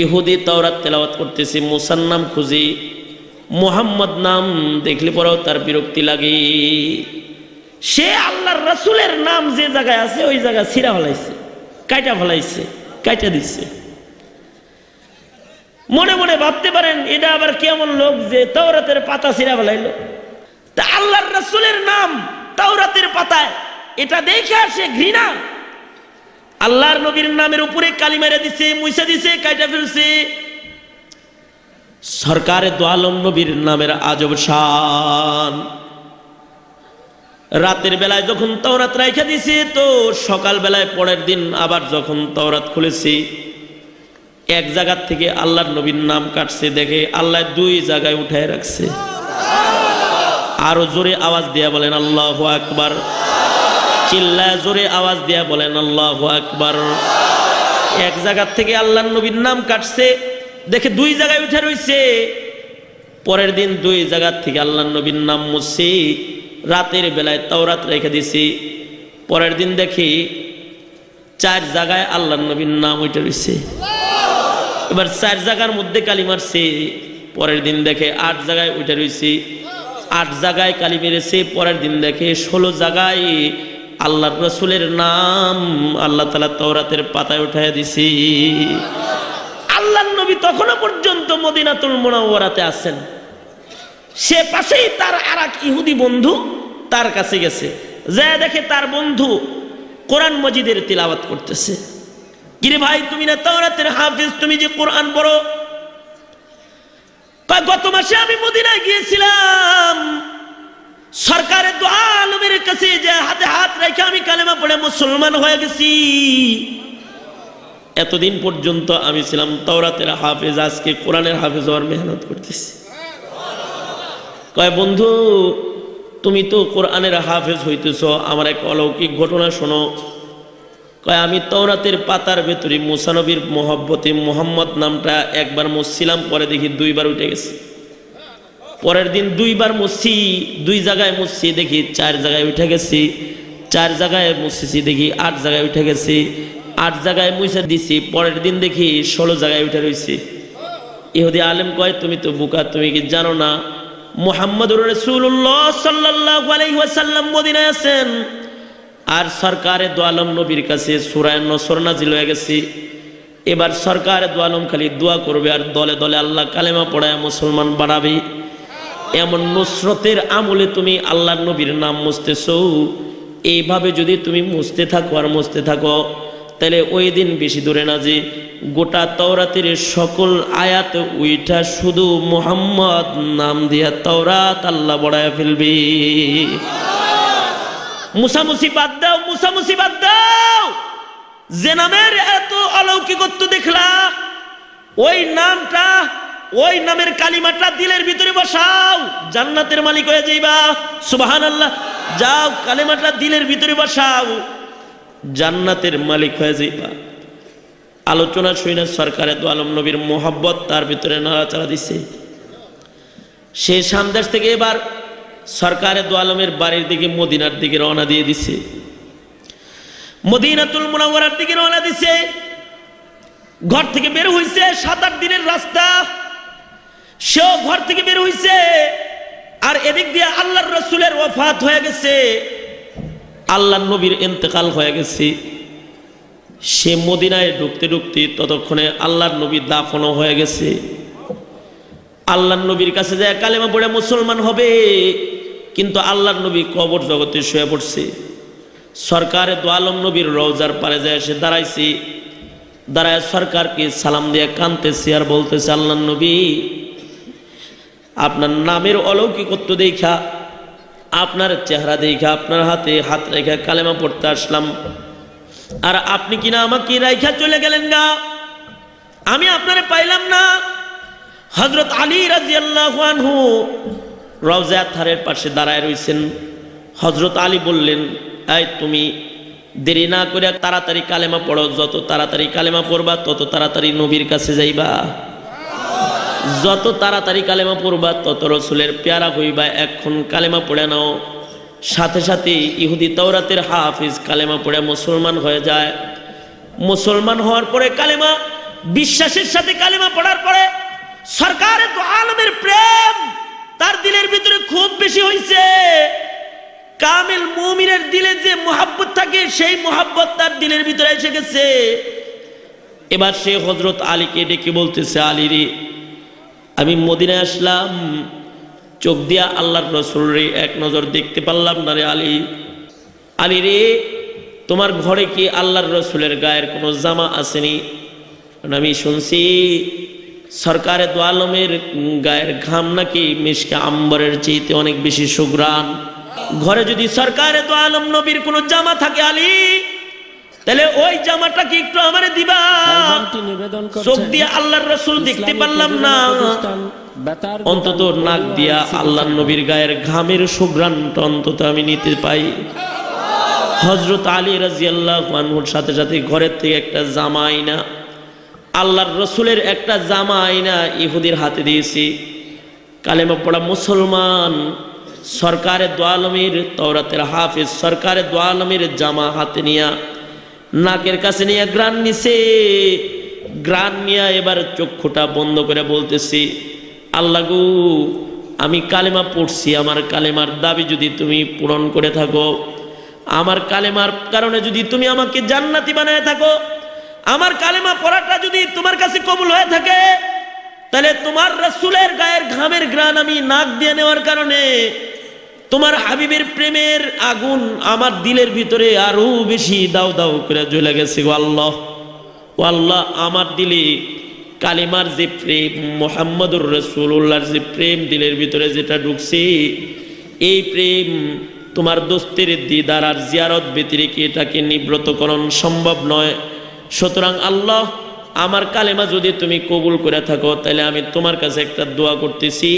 ইহুদি তাওরাত তেলাওয়াত করতেছে, মুসার নাম খুঁজি, মুহাম্মদ নাম দেখলে পরেও তার বিরক্তি লাগে। সে আল্লাহর রাসূলের নাম যে জায়গায় আছে ওই জায়গা ছিঁড়া ফেলাইছে, কাইটা ফেলাইছে, কাইটা দিচ্ছে। মনে মনে ভাবতে পারেন এটা আবার কেমন লোক যে তাওরাতের পাতা ছিঁড়া ফেলাইলো। তা আল্লাহর রাসূলের নাম তাওরাতের পাতায়, এটা দেখে আসে ঘৃণা। আল্লাহর নবীর নামের উপরে কালি মেরে দিছে, মুইসা দিছে, কাইটা ফেলছে। সরকারে দু আলম নবীর নামের আজব শান। রাতের বেলায় যখন তাওরাত রাইখা দিছে, তো সকাল বেলায় পরের দিন আবার যখন তাওরাত খুলেছি, এক জায়গা থেকে আল্লাহর নবীর নাম কাটছে, দেখে আল্লাহ 2 জায়গায় উঠায় রাখছে। আরো জোরে আওয়াজ দিয়া বলেন আল্লাহু আকবার। চিল্লায় জোরে আওয়াজ দিয়া বলেন আল্লাহু আকবার। এক জায়গা থেকে আল্লাহর নবীর নাম কাটছে, দেখে 2 জায়গায় উঠে রইছে। পরের দিন 2 জায়গা থেকে আল্লাহর নবীর নাম মুছছি। রাতের বেলায় তাওরাত রেখে দিছি, পরের দিন দেখি 4 জায়গায় আল্লাহর নবীর নাম উঠে রইছে। এবার 4 জায়গার মধ্যে কালি মারছে, পরের দিন দেখে 8 জায়গায় উঠে রইছে। 8 জায়গায় কালি মেরেছে, পরের দিন দেখে 16 জায়গায় আল্লাহর রাসূলের নাম আল্লাহ তাআলা তাওরাতের পাতায় উঠায় দিছি। আল্লাহর নবী তখনও পর্যন্ত মদিনাতুল মুনাওয়ারাতে আছেন। সে পাশেই তার আরেক ইহুদি বন্ধু তার কাছে গেছে, যা দেখে তার বন্ধু কোরআন মজিদের তিলাওয়াত করতেছে। কিরে ভাই, তুমি না তাওরাতের হাফেজ, তুমি যে কোরআন পড়ো? গত মাসে আমি মদিনায় গিয়েছিলাম, সরকারে দু আলমের কাছে যে হাতে হাত রেখে আমি কালেমা পড়ে মুসলমান হয়ে গেছি। এতদিন পর্যন্ত আমি ছিলাম তাওরাতের হাফেজ, আজকে কোরআনের হাফেজ হওয়ার মেহনত করতেছি। কয় বন্ধু, তুমি তো কোরআনের হাফেজ হইতেছ, আমার এক অলৌকিক ঘটনা শোনো। কয় আমি তাওরাতের পাতার ভেতরে মুসা নবীর মোহব্বতে মুহাম্মদ নামটা একবার মুছছিলাম, পরে দেখি 2 বার উঠে গেছে। পরের দিন 2 বার মুছছি, 2 জায়গায় মুছছি, দেখি 4 জায়গায় উঠে গেছি। 4 জায়গায় মুছছি, দেখি 8 জায়গায় উঠে গেছি। 8 জায়গায় মুইসা দিছি, পরের দিন দেখি 16 জায়গায় উঠে রইছে। ইহুদি আলেম কয় তুমি তো বোকা, তুমি কি জানো না মুহাম্মদুর রাসূলুল্লাহ সাল্লাল্লাহু আলাইহি ওয়াসাল্লাম মদিনায় আছেন, আর সরকারে দু আলম নবীর কাছে সূরা নসর নাজিল হয়ে গেছে। এবার সরকারে দু আলম খালি দোয়া করবে আর দলে দলে আল্লাহ কালেমা পড়ায় মুসলমান বাড়াবে। এমন নুসরতের আমলে তুমি আল্লাহর নবীর নাম মুছতেছো। এইভাবে যদি তুমি মুছতে থাকো আর মুছতে থাকো, তাহলে ওই দিন বেশি দূরে না যে গোটা তাওরাতের সকল আয়াত উইটা শুধু মুহাম্মদ নাম দিয়া তাওরাত আল্লাহ বড়ায় ফেলবে। মুসামুসি বাদ দাও, মুসামুসি বাদ দাও। যে নামের এত অলৌকিকত্ব দেখলা, ওই নামটা, ওই নামের কালিমাটা দিলের ভিতরে বসাও, জান্নাতের মালিক হয়ে যাইবা। সুবহানাল্লাহ। যাও কালিমাটা দিলের ভিতরে বসাও, জান্নাতের মালিক হয়ে যাইবা। আলোচনা শুনে সরকারে দু আলম নবীর মোহাব্বত তার ভিতরে নাড়াচাড়া দিছে। সে সামদেশ থেকে এবার সরকারে দু আলমের বাড়ির দিকে মদিনার দিকে রওনা দিয়ে দিছে, মদিনাতুল মুনাওয়ারার দিকে রওনা দিছে। ঘর থেকে বের হইছে 7-8 দিনের রাস্তা, সেও ঘর থেকে বের হইছে। আর এদিক দিয়ে আল্লাহর রাসূলের ওয়াফাত হয়ে গেছে, আল্লাহর নবীর ইন্তেকাল হয়ে গেছে। সে মদিনায় ঢুকতে ঢুকতে ততক্ষণে আল্লাহর নবী দাফনও হয়ে গেছে। আল্লাহর নবীর কাছে যায় কালেমা পড়ে মুসলমান হবে, কিন্তু আল্লাহর নবী কবর জগতে শুয়ে পড়ছে। সরকারে দু আলম নবীর রওজার পারে যায় সে দাঁড়াইছে, দাঁড়ায় সরকারকে সালাম দিয়ে কাঁদতেছে আর বলতেছে, আল্লাহর নবী আপনার নামের অলৌকিকত্ব দেখা, আপনার চেহারা দেখা, আপনার হাতে হাত রেখা কালেমা পড়তে আসলাম, আর আপনি কিনা আমাকে রাইখা চলে গেলেন গা, আমি আপনারে পাইলাম না। হযরত আলী রাদিয়াল্লাহু আনহু রওজা থারের পাশে দাঁড়ায় রইছেন। হযরত আলী বললেন, এই তুমি দেরি না করে তাড়াতাড়ি কালেমা পড়ো, যত তাড়াতাড়ি কালেমা পড়বা তত তাড়াতাড়ি নবীর কাছে যাইবা, যত তাড়াতাড়ি কালেমা পড়বা তত রসুলের পেয়ারা হইবা। এখন কালেমা পড়ে নাও। সাথে সাথে ইহুদি তাওরাতের হাফিজ কালেমা পড়ে মুসলমান হয়ে যায়। মুসলমান হওয়ার পরে কালেমা, বিশ্বাসের সাথে কালেমা পড়ার পরে সরকারে দু আলমের প্রেম তার দিলের ভিতরে খুব বেশি হইছে। কামিল মুমিনের দিলে যে মুহাব্বত থাকে, সেই মুহাব্বত তার দিলের ভিতরে এসে গেছে। এবার সে হযরত আলীকে ডেকে বলতেছে, আলী রে, আমি মদিনায় আসলাম, চোখ দিয়া আল্লাহর রাসূল রে এক নজর দেখতে পারলাম না রে আলী। আলী রে, তোমার ঘরে কি আল্লাহর রাসূলের গায়ের কোনো জামা আসেনি? আমি শুনছি সরকারে দু আলমের গায়ের ঘাম নাকি মিশকে আম্বরের চেয়েতে অনেক বেশি সুঘ্রাণ। ঘরে যদি সরকারে দু আলম নবীর কোনো জামা থাকে আলী, তাহলে ওই জামাটা কি একটু আমারে দিবা? চোখ দিয়ে আল্লাহর রাসূল দেখতে পারলাম না, অন্তত নাক দিয়া আল্লাহর নবীর গায়ের ঘামের সুঘ্রাণটা অন্তত আমি নিতে পাই। হযরত আলী রাদিয়াল্লাহু আনহুর সাথে সাথে ঘরের থেকে একটা জামা আইনা, আল্লাহর রাসূলের একটা জামা আইনা ইহুদির হাতে দিয়েছি। কালেমা পড়া মুসলমান সরকারে দু আলমের তাওরাতের হাফিজ সরকারে দু আলমের জামা হাতে নিয়া নাকের কাছে নিয়ে গ্রান নিছে। গ্রান নিয়ে এবার চক্ষুটা বন্ধ করে বলতেছি, আল্লাহ গো, আমি কালেমা পড়ছি, আমার কালেমার দাবি যদি তুমি পূরণ করে থাকো, আমার কালেমার কারণে যদি তুমি আমাকে জান্নাতি বানায় থাকো, আমার কালেমা পড়াটা যদি তোমার কাছে কবুল হয়ে থাকে, তাহলে তোমার রাসূলের গায়ের ঘামের গ্রান আমি নাক দিয়ে নেওয়ার কারণে তোমার হাবিবের প্রেমের আগুন আমার দিলের ভিতরে আরো বেশি দাও দাও করে জ্বলে গেছে। ও আল্লাহ, ও আল্লাহ, আমার দিলে কালিমার যে প্রেম, মুহাম্মদুর রাসূলুল্লাহর যে প্রেম দিলের ভিতরে যেটা ঢুকছে, এই প্রেম তোমার দোস্তের দিদার আর জিয়ারত ব্যতিরেকে এটাকে নিব্রতকরণ সম্ভব নয়। সুতরাং আল্লাহ, আমার কালেমা যদি তুমি কবুল করে থাকো, তাহলে আমি তোমার কাছে একটা দোয়া করতেছি,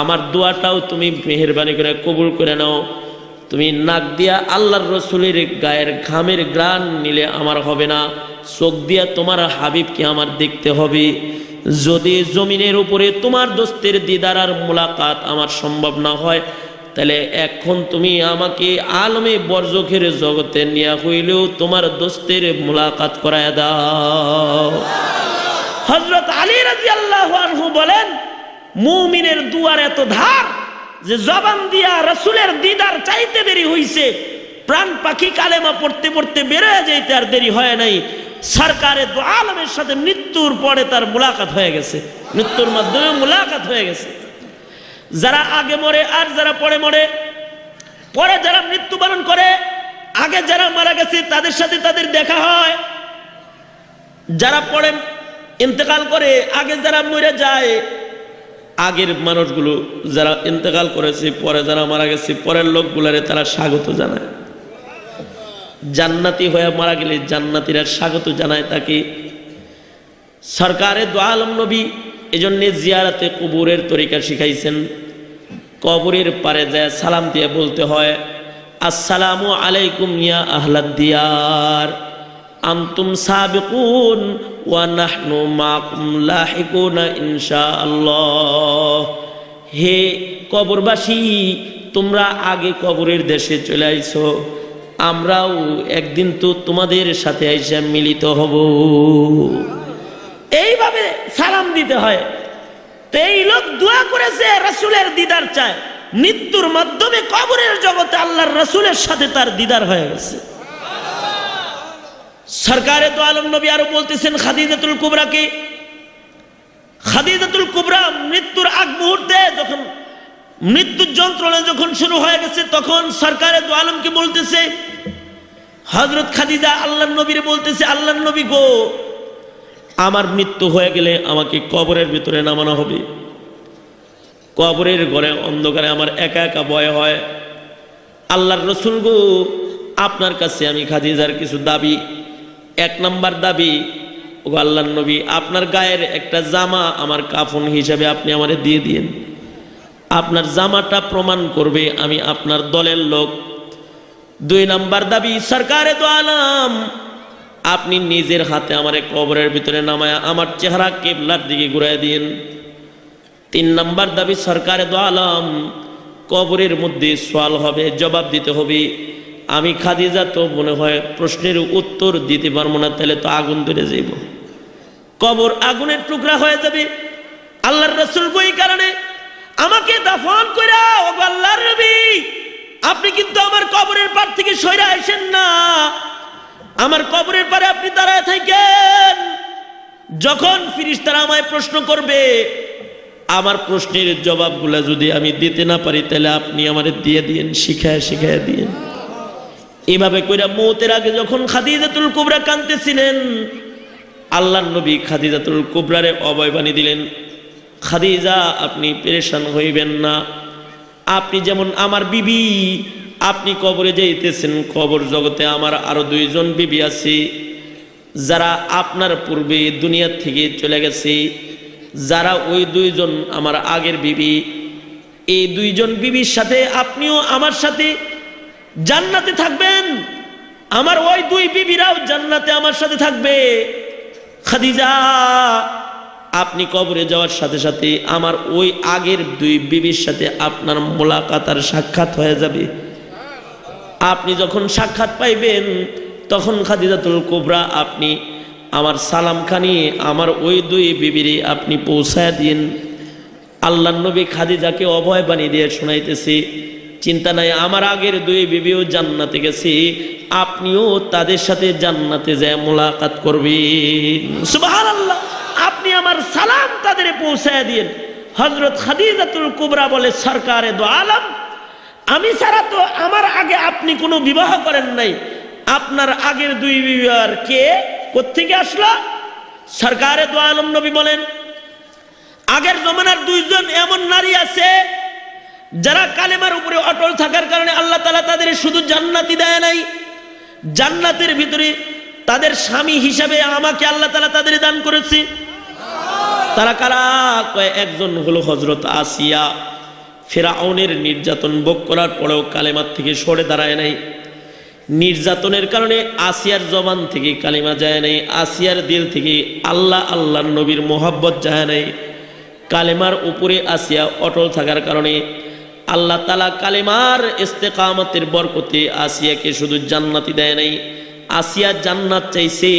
আমার দোয়াটাও তুমি মেহেরবানি করে কবুল করে নাও। তুমি নাক দিয়া আল্লাহর রাসূলের গায়ের ঘামের গ্রান নিলে আমার হবে না, চোখ দিয়া তোমার হাবিবকে আমার দেখতে হবে। যদি জমিনের উপরে তোমার দোস্তের দিদার আর মুলাকাত আমার সম্ভব না হয়, তাহলে এখন তুমি আমাকে আলমে বরজখের জগতে নিয়া হইলেও তোমার দোস্তের মুলাকাত করায় দাও। হযরত আলী রাদিয়াল্লাহু আনহু বলেন, মুমিনের দুয়ার এত ধার যে জবান দিয়া রাসূলের দিদার চাইতে দেরি হইছে, প্রাণ পাখি কালেমা পড়তে পড়তে বেরোয় যাইতে আর দেরি হয় নাই। সরকারে দু আলমের সাথে মৃত্যুর পরে তার মুলাকাত হয়ে গেছে, মৃত্যুর মাধ্যমে মুলাকাত হয়ে গেছে। যারা আগে মরে আর যারা পরে মরে, পরে যারা মৃত্যুবরণ করে, আগে যারা মারা গেছে তাদের সাথে তাদের দেখা হয়। যারা পরে ইন্তেকাল করে, আগে যারা মরে যায়, আগের মানুষগুলো যারা ইন্তেকাল করেছে, পরে যারা মারা গেছে, পরের লোকগুলারে তারা স্বাগত জানায়। জান্নাতি হয়ে মারা গেলে জান্নাতীরা স্বাগত জানায় তাকে। সরকারে দু আলম নবী এজন্য জিয়ারতে কবরের তরিকা শিখাইছেন। কবরের পারে যায় সালাম দিয়ে বলতে হয়, আসসালামু আলাইকুম ইয়া আহলাদ দিয়ার আনতুম সাবিকুন ওয়া নাহনু মাকুম লাহিকুনা ইনশাআল্লাহ। হে কবরবাসী, তোমরা আগে কবরের দেশে চলে আইছো, আমরাও একদিন তো তোমাদের সাথে আইসা মিলিত হব। এইভাবে সালাম দিতে হয়। তো এই লোক দোয়া করেছে, রাসূলের দিদার চায়, মৃত্যুর মাধ্যমে কবরের জগতে আল্লাহর রাসূলের সাথে তার দিদার হয়ে গেছে। সরকারে দু আলম নবী আরো বলতেছেন খাদিজাতুল কুবরাকে, খাদিজাতুল কুবরা মৃত্যুর আগ মুহূর্তে যখন মৃত্যুর যন্ত্রণা যখন শুরু হয়ে গেছে, তখন সরকারে দু আলমকে বলতেছে, হযরত খাদিজা আল্লাহর নবীরে বলতেছে, আল্লাহর নবী গো, আমার মৃত্যু হয়ে গেলে আমাকে কবরের ভিতরে নামানো হবে। কবরের ঘরে অন্ধকারে আমার একা একা ভয় হয়। আল্লাহর রাসূল গো, আপনার কাছে আমি খাদিজার কিছু দাবি। এক নাম্বার দাবি, ও আল্লাহর নবী, আপনার গায়ের একটা জামা আমার কাফন হিসাবে আপনি আমারে দিয়ে দিয়েন। আপনার জামাটা প্রমাণ করবে আমি আপনার দলের লোক। দুই নাম্বার দাবি, সরকারে দু আলম, আপনি নিজের হাতে আমারে কবরের ভিতরে নামায়া আমার চেহারা কিবলার দিকে ঘুরাই দিন। তিন নাম্বার দাবি, সরকারে দু আলম, কবরের মধ্যে সওয়াল হবে, জবাব দিতে হবে। আমি খাদিজা তো মনে হয় প্রশ্নের উত্তর দিতে পারবো না, তাহলে তো আগুন ধরে যাইব, কবর আগুনের টুকরা হয়ে যাবে। আল্লাহর রাসূল এই কারণে আমাকে দাফন কইরা, ও আল্লাহর নবী, আপনি কিন্তু আমার কবরের পার থেকে সইরা আসেন না, আমার কবরের পারে আপনি দাঁড়ায় থাকেন। যখন ফেরেশতারা আমায় প্রশ্ন করবে, আমার প্রশ্নের জবাবগুলো যদি আমি দিতে না পারি, তাহলে আপনি আমারে দিয়ে দিয়েন, শিখায় শিখায় দিয়েন। এভাবে কইরা মৌতের আগে যখন খাদিজাতুল কুবরা কাঁদতেছিলেন, আল্লাহর নবী খাদিজাতুল কুবরারে অভয়বাণী দিলেন, খাদিজা আপনি পেরেশান হইবেন না, আপনি যেমন আমার বিবি, আপনি কবরে যাইতেছেন, কবর জগতে আমার আরো দুইজন বিবি আছে যারা আপনার পূর্বে দুনিয়া থেকে চলে গেছে, যারা ওই দুইজন আমার আগের বিবি। এই দুইজন বিবির সাথে আপনিও আমার সাথে জান্নাতে থাকবেন, আমার ওই দুই বিবিরাও জান্নাতে আমার সাথে থাকবে। খাদিজা, আপনি কবরে যাওয়ার সাথে সাথে আমার ওই আগের দুই বিবির সাথে আপনার মোলাকাত আর সাক্ষাৎ হয়ে যাবে। আপনি যখন সাক্ষাৎ পাইবেন, তখন খাদিজাতুল কুবরা আপনি আমার সালামখানি আমার ওই দুই বিবিরে আপনি পৌঁছায় দিন। আল্লাহর নবী খাদিজাকে অভয় বাণী দিয়ে শোনাইতেছে, চিন্তা নাই, আমার আগের দুই বিবিও জান্নাতে গেছে, আপনিও তাদের সাথে জান্নাতে যায় মোলাকাত করবেন। সুবহানাল্লাহ, আপনি আমার সালাম তাদের পৌঁছায় দিন। হযরত খাদিজাতুল কুবরা বলে, সরকারে দু আলম, আমি ছাড়া তো আমার আগে আপনি কোনো বিবাহ করেন নাই, আপনার আগের দুই বিবাহ কে কোত্থেকে আসলো? সরকারে দু আলম নবী বলেন, আগের জমানার দুইজন এমন নারী আছে যারা কালেমার উপরে অটল থাকার কারণে আল্লাহ তাআলা তাদের শুধু জান্নাতি দেয় নাই, জান্নাতের ভিতরে তাদের স্বামী হিসাবে আমাকে আল্লাহ তাআলা তাদের দান করেছে। তারা কারা? একজন হলো হযরত আসিয়া, ফিরআউনের নির্যাতন ভোগ করার পরেও কালেমার থেকে সরে দাঁড়ায় নাই। নির্যাতনের কারণে আসিয়ার জবান থেকে কালিমা যায় নাই, আসিয়ার দিল থেকে আল্লাহ আল্লাহর নবীর মোহাব্বত যায় নাই। কালেমার উপরে আসিয়া অটল থাকার কারণে আল্লাহ তাআলা কালেমার ইস্তেকামতের বরকতে আসিয়াকে শুধু জান্নাতি দেয় নাই, আসিয়া জান্নাত চাইছে।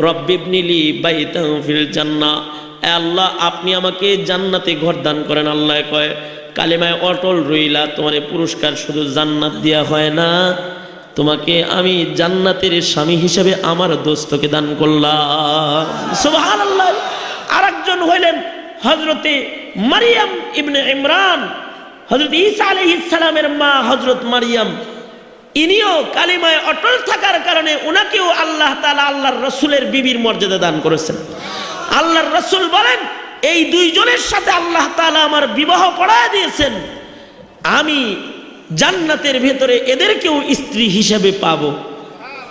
রব্বিবনিলি বাইতান ফিল জান্নাহ, আল্লাহ আপনি আমাকে জান্নাতে ঘর দান করেন। আল্লাহ কয় কালেমায় অটল রইলা, তোমার পুরস্কার শুধু জান্নাত দেয়া হয় না, তোমাকে আমি জান্নাতের স্বামী হিসেবে আমার দোস্তকে দান করলাম। সুবহানাল্লাহ। আরেকজন হইলেন হযরতে মারিয়াম ইবনে ইমরান, হযরত ঈসা আলাইহিস সালামের মা হযরত মারিয়াম। ইনিও কালিমায় অটল থাকার কারণে উনাকেও আল্লাহ তাআলা আল্লাহর রাসূলের বিবির মর্যাদা দান করেছেন। আল্লাহর রাসূল বলেন এই দুইজনের সাথে আল্লাহ তাআলা আমার বিবাহ পড়ায় দিয়েছেন, আমি জান্নাতের ভেতরে এদেরকেও স্ত্রী হিসেবে পাবো।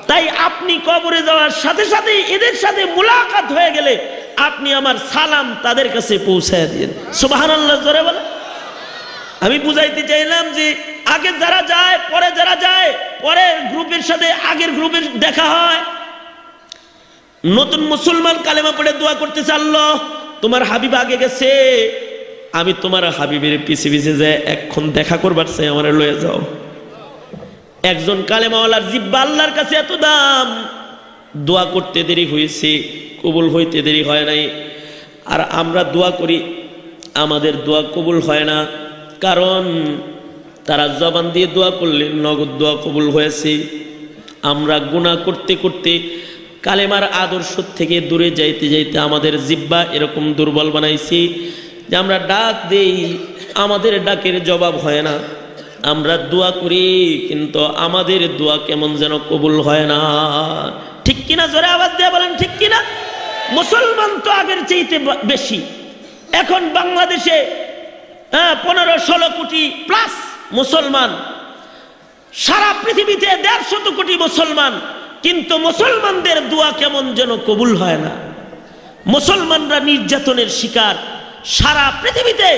তাই আপনি কবরে যাওয়ার সাথে সাথে এদের সাথে মুলাকাত হয়ে গেলে আপনি আমার সালাম তাদের কাছে পৌঁছায় দিন। সুবহানাল্লাহ জোরে বলেন। আমি বুঝাইতে চাইলাম যে আগে যারা যায় পরে যারা যায়, পরের গ্রুপের সাথে আগের গ্রুপের দেখা হয়। নতুন মুসলমান কালেমা পড়ে দোয়া করতেছে, আল্লাহ তোমার হাবিব আগে গেছে, আমি তোমার হাবিবের পিছে পিছে যায় এখন দেখা করবার চাই, আমার লয়ে যাও। একজন কালেমাওয়ালার জিব্বা আল্লাহর কাছে এত দাম, দোয়া করতে দেরি হয়েছে, কবুল হইতে দেরি হয় নাই। আর আমরা দোয়া করি, আমাদের দোয়া কবুল হয় না, কারণ তারা জবান দিয়ে দোয়া করলে নগদ দোয়া কবুল হয়েছে। আমরা গুনাহ করতে করতে কালেমার আদর্শ থেকে দূরে যাইতে যাইতে আমাদের জিব্বা এরকম দুর্বল বানাইছি যে আমরা ডাক দেই, আমাদের ডাকের জবাব হয় না। আমরা দোয়া করি কিন্তু আমাদের দোয়া কেমন যেন কবুল হয় না। ঠিক কিনা? জোরে আওয়াজ দিয়ে বলেন ঠিক কিনা? মুসলমান তো আগের চাইতে বেশি। এখন বাংলাদেশে 15-16 কোটি প্লাস মুসলমান, সারা পৃথিবীতে 150 কোটি মুসলমান, কিন্তু মুসলমানদের দোয়া কেমন যেন কবুল হয় না। মুসলমানরা নির্যাতনের শিকার, সারা পৃথিবীতে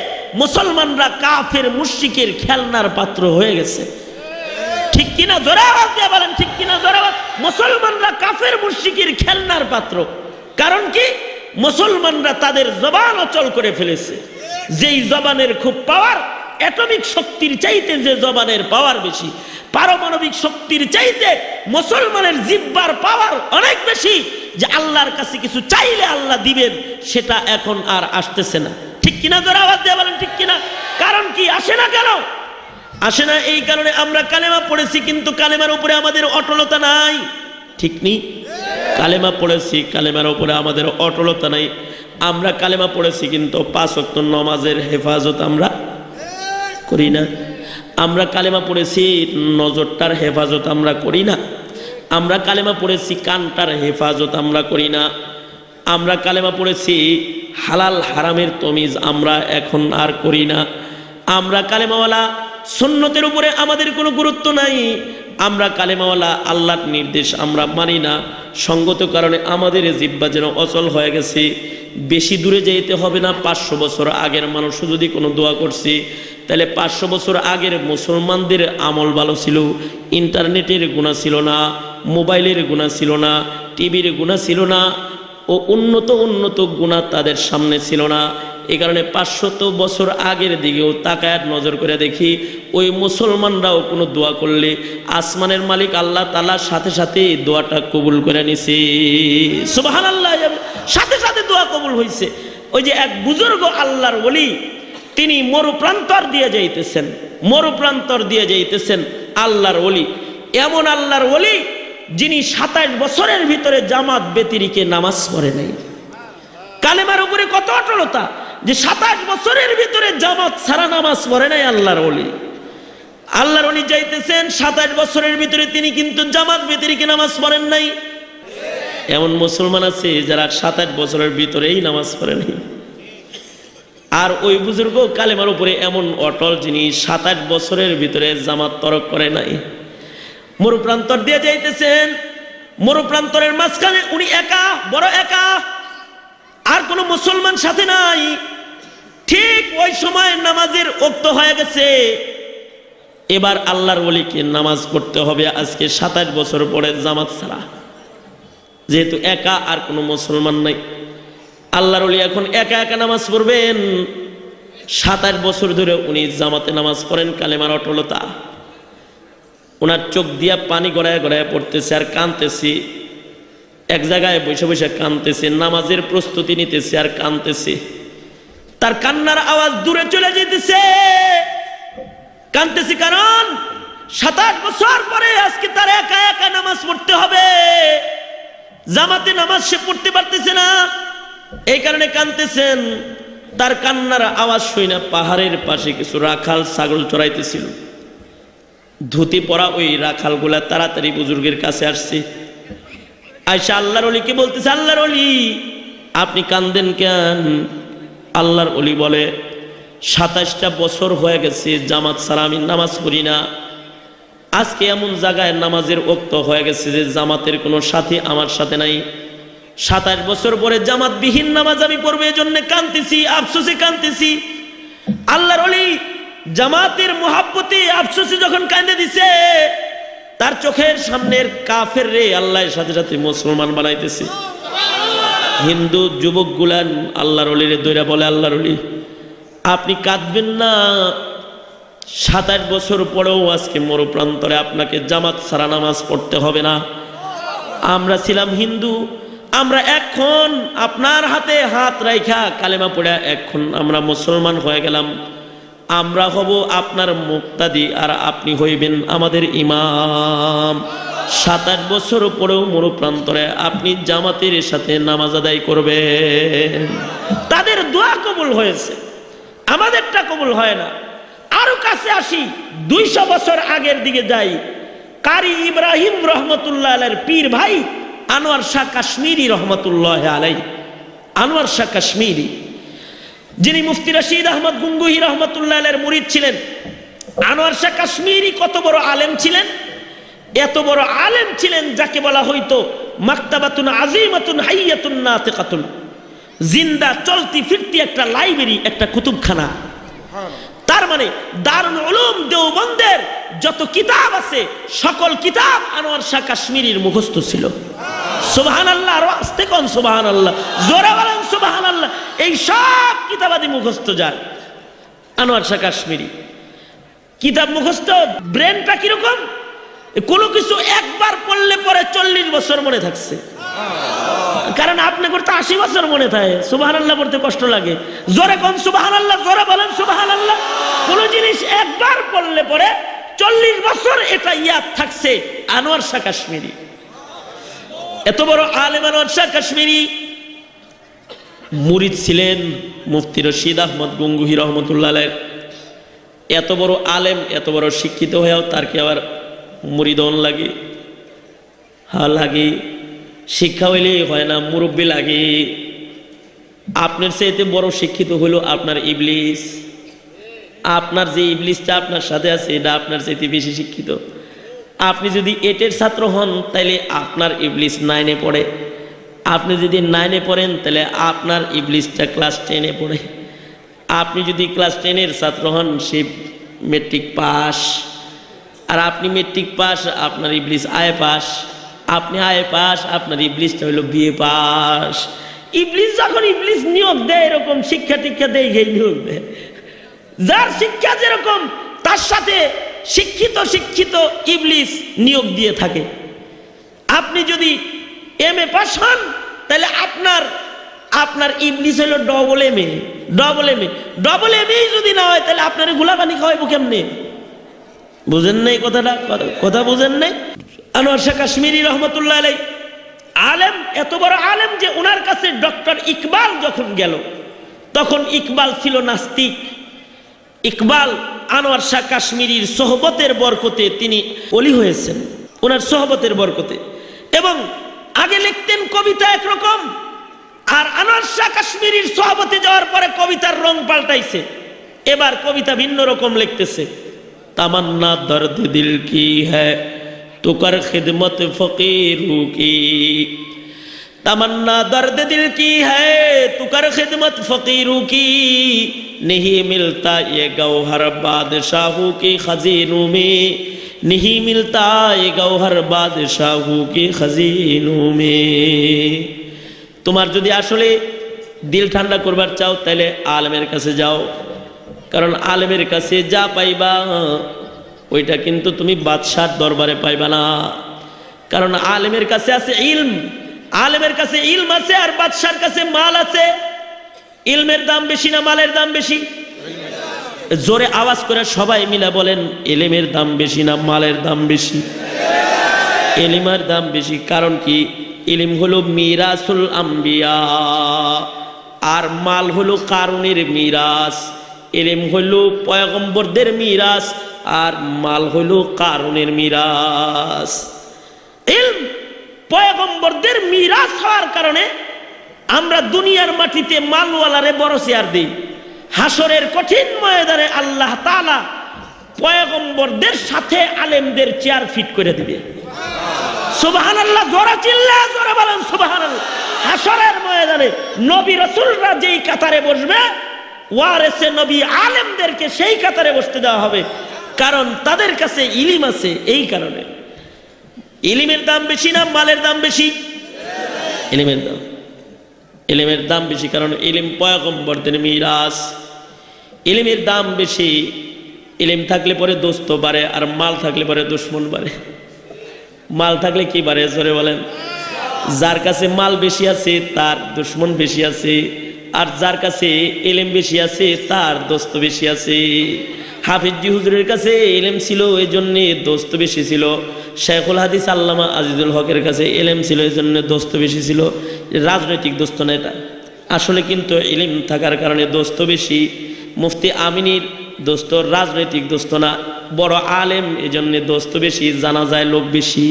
মুসলমানরা কাফের মুশরিকের খেলনার পাত্র হয়ে গেছে। ঠিক কিনা? জোরে আওয়াজ দিয়ে বলেন ঠিক কিনা? জোরে আওয়াজ। মুসলমানরা কাফের মুশরিকের খেলনার পাত্র। কারণ কি? মুসলমানরা তাদের জবান অচল করে ফেলেছে। যেই জবানের খুব পাওয়ার, অ্যাটমিক শক্তির চাইতে যে জবানের পাওয়ার বেশি, পারমাণবিক শক্তির চাইতে মুসলমানের জিহ্বার পাওয়ার অনেক বেশি, যে আল্লাহর কাছে কিছু চাইলে আল্লাহ দিবেন, সেটা এখন আর আসতেছে না। ঠিক কিনা? জোরে আওয়াজ দিয়ে বলেন ঠিক কিনা? কারণ কি আসে না? কেন আসে না? এই কারণে আমরা কালেমা পড়েছি কিন্তু কালেমার উপরে আমাদের অটলতা নাই। ঠিক নেই? কালেমা পড়েছি, কালেমার উপরে আমাদের অটলতা নাই। আমরা কালেমা পড়েছি কিন্তু 5 ওয়াক্ত নামাজের হেফাজত আমরা করি না। আমরা কালেমা পড়েছি, নজরটার হেফাজত আমরা করি না। আমরা কালেমা পড়েছি, কানটার হেফাজত আমরা করি না। আমরা কালেমা পড়েছি, হালাল হারামের তমিজ আমরা এখন আর করি না। আমরা কালেমাওয়ালা, সুন্নতের উপরে আমাদের কোনো গুরুত্ব নাই। আমরা কালেমাওয়ালা, আল্লাহর নির্দেশ আমরা মানি না। সঙ্গত কারণে আমাদের জিহ্বা যেন অচল হয়ে গেছে। বেশি দূরে যেতে হবে না। 500 বছর আগের মানুষ যদি কোনো দোয়া করছে, তাহলে 500 বছর আগের মুসলমানদের আমল ভালো ছিল। ইন্টারনেটের গুনাহ ছিল না, মোবাইলের গুনাহ ছিল না, টিভির গুনাহ ছিল না, ও উন্নত গুনাহ তাদের সামনে ছিল না। এই কারণে 500 বছর আগের দিকেও তাকায় নজর করে দেখি, ওই মুসলমানরাও কোনো দোয়া করলে আসমানের মালিক আল্লাহ তাআলা সাথে সাথে দোয়াটা কবুল করে নিছে। সুবহানাল্লাহ। সাথে সাথে দোয়া কবুল হয়েছে। ওই যে এক বুজুর্গ আল্লাহর ওলি, তিনি মরুপ্রান্তর দিয়ে যাইতেছেন, মরুপ্রান্তর দিয়ে যাইতেছেন আল্লাহর ওলি। এমন আল্লাহর ওলি যিনি 27 বছরের ভিতরে জামাত ব্যতিরেকে নামাজ পড়ে নাই। কালেমার উপরে কত অটলতা যে 27 বছরের ভিতরে জামাত ছাড়া নামাজ পড়ে নাই আল্লাহর ওলি। আল্লাহর ওলি যাইতেছেন 27 বছরের ভিতরে তিনি কিন্তু জামাত ব্যতিরেকে নামাজ পড়েন নাই। এমন মুসলমান আছে যারা 27 বছরের ভিতরেই নামাজ পড়ে নাই। আর ওই বুজুর্গ কালেমার উপরে এমন অটল, যিনি 27 বছরের ভিতরে জামাত তরক করে নাই। মরুপ্রান্তর দিয়ে যাইতেছেন, মরুপ্রান্তরের মাঝখানে উনি একা, বড় একা, আর কোনো মুসলমান সাথে নাই। ঠিক ওই সময় নামাজের ওক্ত হয়ে গেছে। এবার আল্লাহর ওলিকে নামাজ পড়তে হবে আজকে 27 বছর পরে জামাত ছাড়া, যেহেতু একা, আর কোনো মুসলমান নাই। আল্লাহর ওলি এখন একা একা নামাজ পড়বেন। 27 বছর ধরে উনি জামাতে নামাজ পড়েন, কালেমার অটলতা। ওনার চোখ দিয়া পানি গড়ায় গড়ায় পড়তেছে আর কাঁদতেছে, এক জায়গায় বসে বসে কাঁদতেছে, নামাজের প্রস্তুতি নিতেছে আর কাঁদতেছে। তার কান্নার আওয়াজ দূরে চলে যেতেছে, কাঁদতেছে কারণ 27 বছর পরে আজকে তার একা একা নামাজ পড়তে হবে, জামাতে নামাজ সে পড়তে পারতেছে না, এই কারণে কাঁদতেছেন। তার কান্নার আওয়াজ শুনে না পাহাড়ের পাশে কিছু রাখাল ছাগল চড়াইতেছিল, ধুতি পরা ওই রাখালগুলা তাড়াতাড়ি বুজুর্গের কাছে আসছে। আয়সা আল্লাহর ওলিকে বলতেছে, আল্লাহর ওলি আপনি কান্দেন কেন? আল্লাহর ওলি বলে, 27টা বছর হয়ে গেছে জামাত ছাড়া আমি নামাজ পড়ি না। আজকে এমন জায়গায় নামাজের ওক্ত হয়ে গেছে যে জামাতের কোনো সাথী আমার সাথে নাই। 27 বছর পরে জামাতবিহীন নামাজ আমি পড়বো, এই জন্য কাঁদতেছি, আফসোসে কাঁদতেছি। আল্লাহর ওলি জামাতের মুহাব্বতে আফসোসে যখন কাঁদে দিছে, তার চোখের সামনের কাফের রে আল্লাহর সাথে সাথে মুসলমান বানাইতেছে। হিন্দু যুবক গুলান আল্লাহর ওলিরে দইরা বলে, আল্লাহর ওলি আপনি কাঁদবেন না, 27 বছর পরেও আজকে মরুপ্রান্তরে আপনাকে জামাত ছাড়া নামাজ পড়তে হবে না। আমরা ছিলাম হিন্দু, আমরা এখন আপনার হাতে হাত রাইখা কালেমা পড়া এখন আমরা মুসলমান হয়ে গেলাম। আমরা হব আপনার মুক্তাদি আর আপনি হইবেন আমাদের ইমাম। 27 বছর পরেও মরুপ্রান্তরে আপনি জামাতের সাথে নামাজ আদায় করবেন। তাদের দোয়া কবুল হয়েছে, আমাদেরটা কবুল হয় না। আরো কাছে আসি, 200 বছর আগের দিকে যাই। কারি ইব্রাহিম রহমতুল্লাহ আলাইহির পীর ভাই আনোয়ার শাহ কাশ্মীরি রহমতুল্লাহ আলাইহি, আনোয়ার শাহ কাশ্মীরি যিনি মুফতি রশিদ আহমদ গঙ্গুহি রহমতুল্লাহ আলাইহির মুরিদ ছিলেন। আনোয়ার শাহ কাশ্মীরি কত বড় আলেম ছিলেন, এত বড় আলেম ছিলেন যাকে বলা হইতো মাকতাবাতুন আজিমাতুন হাইয়াতুন নাতিকাতুন, জিন্দা চলতি ফিরতি একটা লাইব্রেরি, একটা কুতুবখানা। তার মানে দারুল উলুম দেওবন্দের যত কিতাব আছে সকল কিতাব আনোয়ার শাহ কাশ্মীরির মুখস্থ ছিল। সুবহানাল্লাহ, আর আস্তে কোন সুবহানাল্লাহ, জোরে বলেন সুবহানাল্লাহ। এই সব কিতাবাদি মুখস্থ যার আনোয়ার শাহ কাশ্মীরি, কিতাব মুখস্থ। ব্রেনটা কিরকম, কোনো কিছু একবার পড়লে পরে 40 বছর মনে থাকছে। কারণ আপনি করতে 80 বছর মনে থাকে, সুবহানাল্লাহ পড়তে কষ্ট লাগে। জোরে কোন সুবহানাল্লাহ, জোরে বলেন সুবহানাল্লাহ। কোন জিনিস একবার পড়লে পরে 40 বছর এটা ইয়াদ থাকছে। আনোয়ার শাহ কাশ্মীরি এত বড় আলেম। আনোয়ার শাহ কাশ্মীরি মুরিদ ছিলেন মুফতি রশিদ আহমদ গঙ্গুহি রহমতুল্লাহ আলাইহি। এত বড় আলেম, এত বড় শিক্ষিত হয়েও তার কি আবার মুরিদন লাগে? হ্যাঁ লাগে। শিক্ষা হইলেই হয় না, মুরব্বী লাগে। আপনার চাইতে বড় শিক্ষিত হলো আপনার ইবলিস। আপনার যে ইবলিসটা আপনার সাথে আছে এটা আপনার চাইতে বেশি শিক্ষিত। আপনি যদি 8-এর ছাত্র হন তাহলে আপনার ইবলিস 9-এ পড়ে। আপনি যদি 9-এ পড়েন তাহলে আপনার ইবলিসটা ক্লাস 10-এ পড়ে। আপনি যদি ক্লাস 10-এর ছাত্র হন সে মেট্রিক পাস, আর আপনি মেট্রিক পাস আপনার ইবলিস আয়ে পাস, আপনি আয়ে পাস আপনার ইবলিসটা হইল বিএ পাস। ইবলিস যখন ইবলিস নিয়োগ দেয় এরকম শিক্ষা টিক্ষা দেয়, এই নিয়োগ দেয়। যার শিক্ষা যেরকম তার সাথে শিক্ষিত শিক্ষিত ইবলিস নিয়োগ দিয়ে থাকে। আপনি যদি এমএ পাস হন তাহলে আপনার ইবলিস হলো ডবল এমএ। ডবল এমএ যদি না হয় তাহলে আপনার গোলাপানি খাওয়াইবো কেমনে? বুঝেন নাই কথাটা? কথা বুঝেন নাই? আনোয়ার শাহ কাশ্মীরি রহমতুল্লাহ আলাইহি আলেম, এত বড় আলেম যে ওনার কাছে ডক্টর ইকবাল যখন গেল তখন ইকবাল ছিল নাস্তিক। ইকবাল আনোয়ার শাহ কাশ্মীরির সোহবতের বরকতে তিনি ওলি হয়েছেন, ওনার সোহবতের বরকতে। এবং আগে লিখতেন কবিতা একরকম, আর আনোয়ার শাহ কাশ্মীরির সোহবতে যাওয়ার পরে কবিতার রং পাল্টাইছে, এবার কবিতা ভিন্ন রকম লিখতেছে। तमन्ना दर्द दिल की है तो कर खिदमत फकीरों की, तमन्ना दर्द दिल की है तो कर खिदमत फकीरों की, नहीं मिलता ये गौहर बादशाहों की खजीनों में, नहीं मिलता ये गौहर बादशाहों की खजीनों में। তোমার যদি আসলে দিল ঠান্ডা করবার চাও তাহলে আলেমের কাছে যাও, কারণ আলেমের কাছে যা পাইবা ওইটা কিন্তু তুমি বাদশার দরবারে পাইবা না। কারণ আলেমের কাছে আছে ইলম, আলেমের কাছে ইলম আছে, আর বাদশার কাছে মাল আছে। ইলমের দাম বেশি না মালের দাম বেশি? জোরে আওয়াজ করে সবাই মিলে বলেন, ইলমের দাম বেশি না মালের দাম বেশি? ইলমের দাম বেশি। কারণ কি? ইলম হলো মিরাসুল আম্বিয়া, আর মাল হলো কারুনের মিরাস। ইলম হলো পয়গম্বরদের মিরাস, আর মাল হলো কারুনের মিরাস। ইলম পয়গম্বরদের মিরাস হওয়ার কারণে আমরা দুনিয়ার মাটিতে মালওয়ালারে বড় চেয়ার দিই। হাসরের কঠিন ময়দানে আল্লাহ তাআলা পয়গম্বরদের সাথে আলেমদের চেয়ার ফিট করে দিবে। সুবহানাল্লাহ, জোরে চিল্লা জোরে বলেন সুবহানাল্লাহ। হাসরের ময়দানে নবী রাসূলরা যেই কাতারে বসবে, ওয়ারিসে নবী আলেমদেরকে সেই কাতারে বসতে দেওয়া হবে, কারণ তাদের কাছে ইলম আছে। এই কারণে ইলমের দাম বেশি না মালের দাম বেশি? ইলমের দাম, ইলমের দাম বেশি, কারণ ইলম পয়গম্বরদের মিরাস। ইলমের দাম বেশি। ইলম থাকলে পরে দোস্ত বাড়ে, আর মাল থাকলে পরে দুশ্মন বাড়ে। মাল থাকলে কি বাড়ে জোরে বলেন? যার কাছে মাল বেশি আছে তার দুশ্মন বেশি আছে, আর যার কাছে ইলম বেশি আছে তার দোস্ত বেশি আছে। হাফিজি হুজুরের কাছে ইলম ছিল, এই জন্যে দোস্ত বেশি ছিল। শেখুল হাদিস আল্লামা আজিজুল হকের কাছে ইলম ছিল, এই জন্য দোস্ত বেশি ছিল। রাজনৈতিক দোস্ত না এটা, আসলে কিন্তু ইলম থাকার কারণে দোস্ত বেশি। মুফতি আমিনীর দোস্ত রাজনৈতিক দোস্ত না, বড় আলেম, এই জন্য দোস্ত বেশি, জানা যায় লোক বেশি।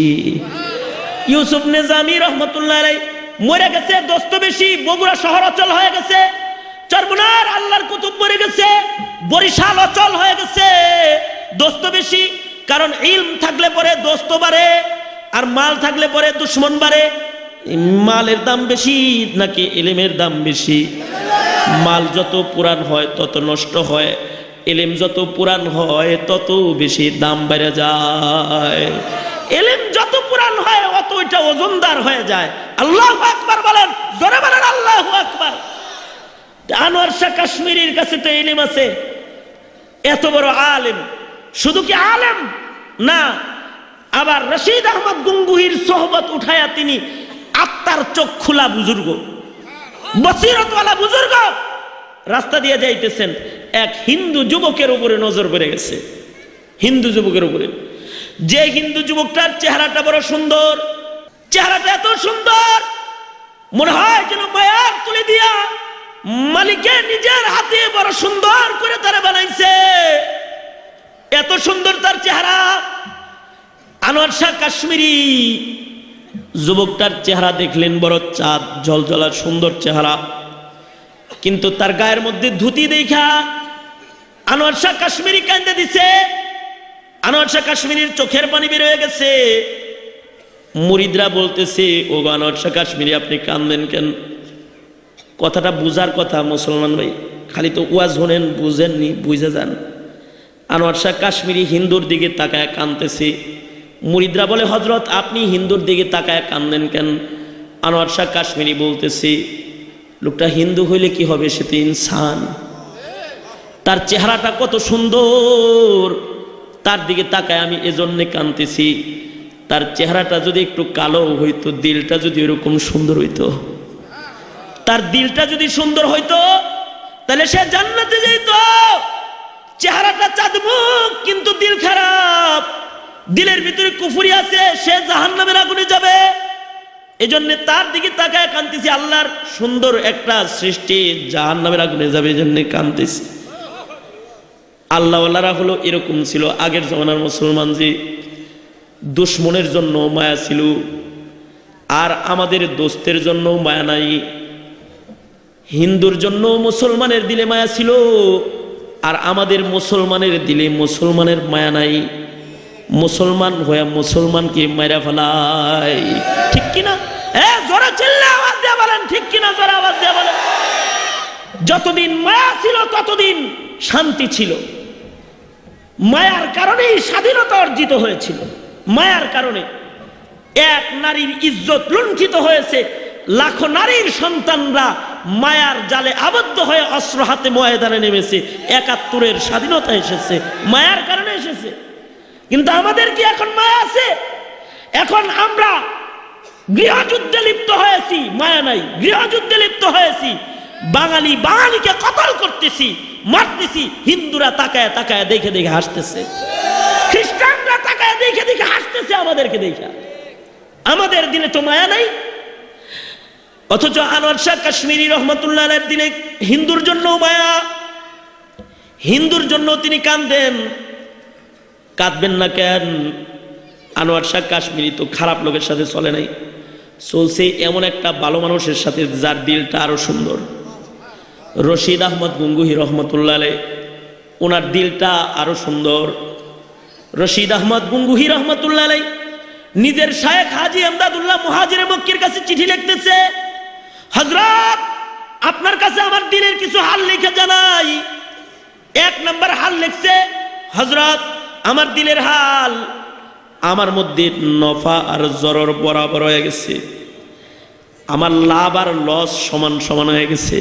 ইউসুফ নিজামী রহমতুল্লাহ আলাইহি মরে গেছে, দোস্ত বেশি। বগুড়া শহর অচল হয়ে গেছে, চরমনার আল্লাহর কুতুব মরে গেছে, বরিশাল অচল হয়ে গেছে, দোস্ত বেশি। কারণ ইলম থাকলে পরে দোস্ত বাড়ে, আর মাল থাকলে পরে দুশ্মন বাড়ে। মালের দাম বেশি নাকি ইলমের দাম বেশি? মাল যত পুরান হয় তত নষ্ট হয়, ইলম যত পুরান হয় তত বেশি দাম বেড়ে যায়। ইলম যত পুরান হয় অত ওইটা ওজনদার হয়ে যায়। আল্লাহু আকবার বলেন, জোরে বলেন আল্লাহু আকবার। আনোয়ার শাহ কাশ্মীরির কাছে তো ইলম আছে, এত বড় আলেম। শুধু কি আলেম না, আবার রশিদ আহমদ গঙ্গুহির সোহবত উঠায়া তিনি আত্মার চোখ খোলা বুজুর্গ, বসিরতওয়ালা বুজুর্গ। রাস্তা দিয়ে যাইতেছেন, এক হিন্দু যুবকের উপরে নজর পড়ে গেছে। হিন্দু যুবকের উপরে, যে হিন্দু যুবকটার চেহারাটা বড় সুন্দর, চেহারাটা এত সুন্দর মনে হয় যেন মায়ার তুলে দিয়া মালিকের নিজের হাতে বড় সুন্দর করে তারা বানাইছে। এত সুন্দর তার চেহারা। আনোয়ার শাহ কাশ্মীরি যুবকটার চেহারা দেখলেন, বড় চাঁদ ঝলঝলা সুন্দর চেহারা, কিন্তু তার গায়ের মধ্যে ধুতি দেখা আনোয়ার শাহ কাশ্মীরি কান্দে দিছে। আনোয়ার শাহ কাশ্মীরির চোখের পানি বের হয়ে গেছে। মুরিদরা বলতেছে, ও আনোয়ার শাহ কাশ্মীরি আপনি কান্দেন কেন? কথাটা বুঝার কথা মুসলমান ভাই, খালি তো ওয়াজ শোনেন, বুঝেননি, বুঝে যান। আনোয়ার শাহ কাশ্মীরি হিন্দুর দিকে তাকায় কাঁদতেছে। মুরিদরা বলে, হযরত আপনি হিন্দুর দিকে তাকায় কাঁদেন কেন? আনোয়ার শাহ কাশ্মীরি বলতেছে, লোকটা হিন্দু হইলে কি হবে, সে তো ইনসান। তার চেহারাটা কত সুন্দর, তার দিকে তাকায় আমি এজন্য কাঁদতেছি। তার চেহারাটা যদি একটু কালো হইতো, দিলটা যদি এরকম সুন্দর হইতো, তার দিলটা যদি সুন্দর হইতো, তাহলে সে জান্নাতে যেত। চেহারাটা চাঁদমুখ, কিন্তু দিল খারাপ, দিলের ভিতরে কুফরি আছে, সে জাহান্নামের আগুনে যাবে। এজন্য তার দিকে তাকায় কাঁদতেছি, আল্লাহর সুন্দর একটা সৃষ্টি জাহান্নামের আগুনে যাবে, এজন্য কাঁদতেছি। আল্লাহওয়ালারা হলো এরকম ছিল আগের জমানার মুসলমান, যে দুশ্মনের জন্য মায়া ছিল, আর আমাদের দোস্তের জন্য মায়া নাই। হিন্দুর জন্য মুসলমানের দিলে মায়া ছিল, আর আমাদের মুসলমানের দিলে মুসলমানের মায়া নাই। মুসলমান হয়ে মুসলমানকে মাইরা ফেলায়, ঠিক কিনা? জোরে চিল্লা আওয়াজ দিয়ে বলেন, ঠিক কিনা? জোরে আওয়াজ দিয়ে বলেন। যতদিন মায়া ছিল ততদিন শান্তি ছিল। মায়ার কারণেই স্বাধীনতা অর্জিত হয়েছিল। মায়ার কারণে এক নারীর ইজ্জত লুণ্ঠিত হয়েছে, লাখো নারীর সন্তানরা মায়ার জালে আবদ্ধ হয়ে অস্ত্র হাতে ময়দানে নেমেছে। ৭১-এর স্বাধীনতা এসেছে মায়ার কারণে এসেছে। কিন্তু আমাদের কি এখন মায়া আছে? এখন আমরা গৃহযুদ্ধে লিপ্ত হয়েছি, মায়া নাই, গৃহযুদ্ধে লিপ্ত হয়েছি। বাঙালিকে কতল করতেছি, মারতেছি। হিন্দুরা তাকায় তাকায় দেখে দেখে হাসতেছে, খ্রিস্টানরা তাকায় দেখে দেখে হাসতেছে আমাদেরকে দেখে। আমাদের দিনে তো মায়া নাই। অথচ আনোয়ার শাহ কাশ্মীরি রহমতুল্লাহ আলাইহির দিনে হিন্দুর জন্য মায়া, হিন্দুর জন্য তিনি কাঁদেন। কাঁদবেন না কেন? আনোয়ার শাহ কাশ্মীরি তো খারাপ লোকের সাথে চলে নাই, চলছে এমন একটা ভালো মানুষের সাথে যার দিলটা আরো সুন্দর। রশিদ আহমদ গঙ্গুহি রহমতুল্লাহ আলাইহি, ওনার দিলটা আরো সুন্দর। রশিদ আহমদ গঙ্গুহি রহমতুল্লাহ আলাইহি নিজের শায়েখ হাজী এমদাদুল্লাহ মুহাজিরে মক্কির কাছে চিঠি লিখতেছে, হযরত আপনার কাছে আমার দিলের কিছু হাল লিখে জানাই। ১ নম্বর হাল লিখছে, হযরত আমার দিলের হাল, আমার মধ্যে নফা আর জরর বরাবর হয়ে গেছে, আমার লাভ আর লস সমান সমান হয়ে গেছে।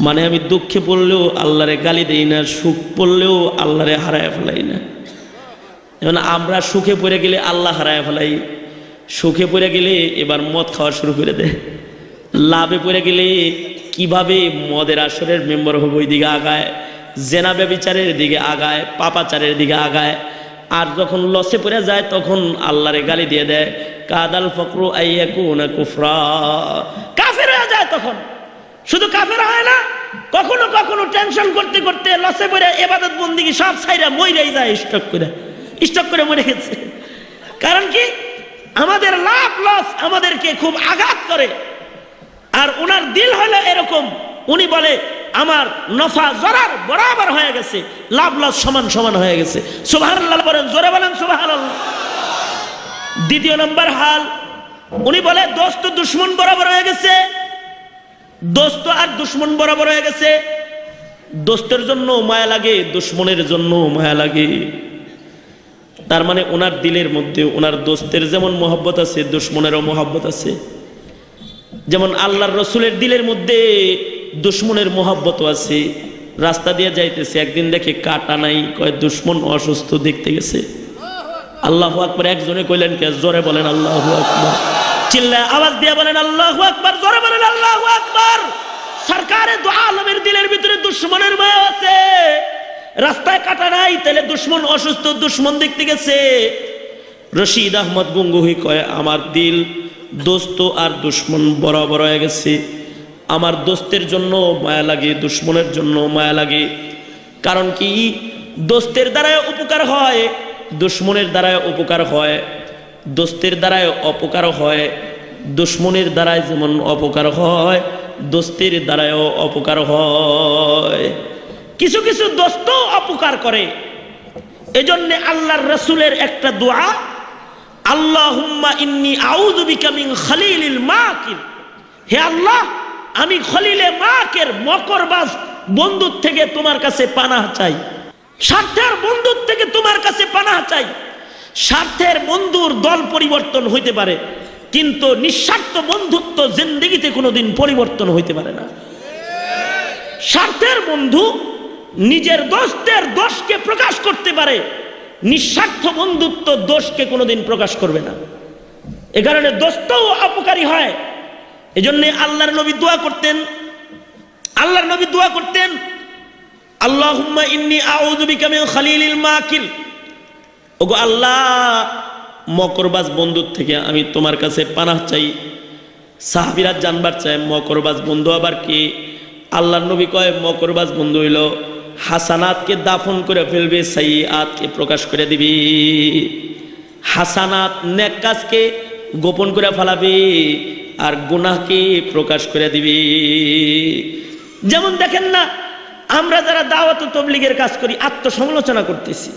মানে আমি দুঃখে পড়লেও আল্লাহরে গালি দেই না, সুখ পড়লেও আল্লাহরে হারায় ফেলাই না। যেমন আমরা সুখে পড়ে গেলে আল্লাহ হারায় ফেলাই, সুখে পড়ে গেলে এবার মদ খাওয়া শুরু করে দেয়, লাভে পড়ে গেলে কিভাবে মদের আসরের মেম্বার হবো ওই দিকে আগায়, জেনা ব্যভিচারের দিকে আগায়, পাপাচারের দিকে আগায়। আর যখন লসে পড়ে যায় তখন আল্লাহরে গালি দিয়ে দেয়, কাদাল ফকরু আইয়াকুনা কুফরা, কাফের হয়ে যায়। তখন শুধু কাফের হয় না, কখনো কখনো টেনশন করতে করতে লসে পড়ে ইবাদত বন্দেগী সব ছাইরা মইরাই যায়, স্টক করে মরে গেছে। কারণ কি? আমাদের লাভ লস আমাদেরকে খুব আঘাত করে। আর ওনার দিল হলো এরকম, উনি বলে আমার নফা জরার বরাবর হয়ে গেছে, লাভ লস সমান সমান হয়ে গেছে। সুবহানাল্লাহ বলেন, জোরে বলেন সুবহানাল্লাহ। দ্বিতীয় নম্বর হাল, উনি বলে দোস্ত দুশ্মন বরাবর হয়ে গেছে, দোস্ত আর দুশ্মন বরাবর হয়ে গেছে। দোস্তের জন্য মায়া লাগে, দুশ্মনের জন্য মায়া লাগে। তার মানে ওনার দিলের মধ্যে ওনার দোস্তের যেমন মহব্বত আছে, দুশ্মনেরও মহব্বত আছে। যেমন আল্লাহর রসুলের দিলের মধ্যে দুশ্মনের মহব্বত আছে। রাস্তা দিয়ে যাইতেছে, একদিন দেখে কাটা নাই, কয় দুশ্মন অসুস্থ দেখতে গেছে। আল্লাহু আকবার। একজনে কইলেন কে? জোরে বলেন আল্লাহু আকবার, চিল্লায় আওয়াজ দিয়ে বলেন আল্লাহু আকবার, জোরে বলেন আল্লাহু আকবার। সরকারে দু আলমের দিলের ভিতরে দুশ্মনের মায়া আছে। রাস্তায় কাটা নাই, তাহলে দুশ্মন অসুস্থ, দুশ্মন দেখতে গেছে। রশিদ আহমদ গঙ্গুহি কয় আমার দিল দোস্ত আর দুশ্মন বরাবর হয়ে গেছে। আমার দোস্তের জন্য মায়া লাগে, দুশ্মনের জন্য মায়া লাগে। কারণ কি? দোস্তের দ্বারায় উপকার হয়, দুশ্মনের দ্বারায় উপকার হয়। দোস্তের দ্বারায় অপকার হয়, দুশ্মনের দ্বারায় যেমন অপকার হয়, দোস্তের দ্বারায়ও অপকার হয়। কিছু কিছু দোস্ত অপকার করে। এজন্য আল্লাহর রাসূলের একটা দোয়া, আল্লাহুম্মা ইন্নী আউযু বিকা মিন খলিলিল মাকির, হে আল্লাহ আমি খলিলে মাকের মকরবাজ বন্ধুর থেকে তোমার কাছে পানাহ চাই। স্বার্থের বন্ধুর থেকে তোমার কাছে পানাহ চাই। স্বার্থের বন্ধুর দল পরিবর্তন হইতে পারে, কিন্তু নিঃস্বার্থ বন্ধুত্ব জিন্দেগিতে কোনোদিন পরিবর্তন হইতে পারে না। স্বার্থের বন্ধু নিজের দোষের দোষকে প্রকাশ করতে পারে, নিঃস্বার্থ বন্ধুত্ব দোষকে কোনোদিন প্রকাশ করবে না। এ কারণে দোস্তও অপকারী হয়। এজন্য আল্লাহর নবী দোয়া করতেন, আল্লাহুম্মা ইন্নী আউযু বিকা মিন খলিলিল মাকির, ওগো আল্লাহ মকরবাজ বন্ধুর থেকে আমি তোমার কাছে পানাহ চাই। সাহাবীরা জানবার চায় মকরবাজ বন্ধু আবার কি? আল্লাহর নবী কয় মকরবাজ বন্ধু হইল হাসানাতকে দাফন করে ফেলবে, সাইয়্যাতকে প্রকাশ করে দিবি। হাসানাত নেক কাজকে গোপন করে ফেলাবে, আর গুনাহকে প্রকাশ করে দিবি। যেমন দেখেন না, আমরা যারা দাওয়াত ও তাবলীগের কাজ করি আত্মসমালোচনা করতেছি,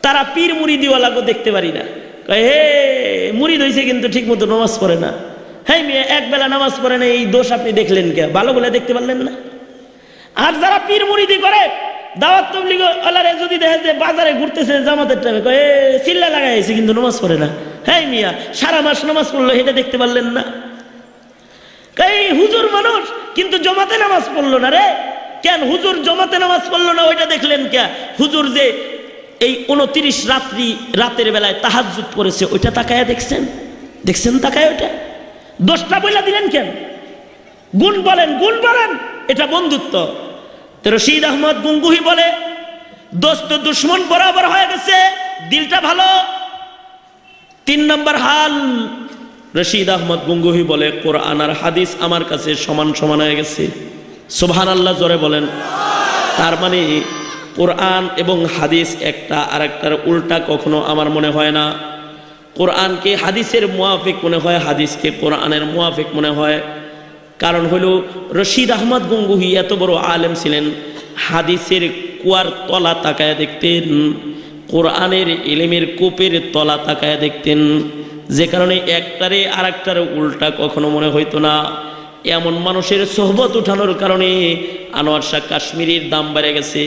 তারা পীর মুরিদিওয়ালাকে দেখতে পারি না। কয় হে মুরিদ হইছে কিন্তু ঠিক মতো নামাজ পড়ে না। হ্যাঁ মেয়ে এক বেলা নামাজ পড়ে না, এই দোষ আপনি দেখলেন কে? ভালো বলে দেখতে পারলেন না? আর যারা পীর মুরিদি করে, দাওয়াত তাবলীগ ওয়ালারে যদি দেখে যে বাজারে ঘুরতেছে জামাতের টাইমে, কয় এ চিল্লা লাগাইছে কিন্তু নামাজ পড়ে না। হ্যাঁ মিয়া সারা মাস নামাজ পড়লো, এটা দেখতে পারলেন না? এই হুজুর মানুষ কিন্তু জমাতে নামাজ পড়লো না রে। কেন হুজুর জমাতে নামাজ পড়লো না? ওইটা দেখলেন কে? হুজুর যে এই 29 রাতের বেলায় তাহাজ্জুদ করেছে, ওইটা তাকায়া দেখছেন? তাকায় ওইটা দোষটা বইলা দিলেন কেন? গুণ বলেন, এটা বন্ধুত্ব। তো রশিদ আহমদ গঙ্গুহি বলে, দোস্ত দুশ্মন বরাবর হয়ে গেছে, দিলটা ভালো। 3 নম্বর হাল, রশিদ আহমদ গঙ্গুহি বলে, কোরআন আর হাদিস আমার কাছে সমান হয়ে গেছে। সুবহানাল্লাহ, জোরে বলেন। তার মানে কোরআন এবং হাদিস একটা আরেকটার উল্টা কখনো আমার মনে হয় না। কোরআনকে হাদিসের মুয়াফিক মনে হয়, হাদিসকে কোরআনের মুয়াফিক মনে হয়। কারণ হলো রশিদ আহমদ গঙ্গুহি এত বড় আলেম ছিলেন, হাদিসের কুয়ার তলা তাকায় দেখতেন, কোরআনের ইলমের কূপের তলা তাকায় দেখতেন, যে কারণে একটারে আরেকটার উল্টা কখনো মনে হইতো না। এমন মানুষের সোহবত উঠানোর কারণে আনোয়ার শাহ কাশ্মীরির দাম বেড়ে গেছে।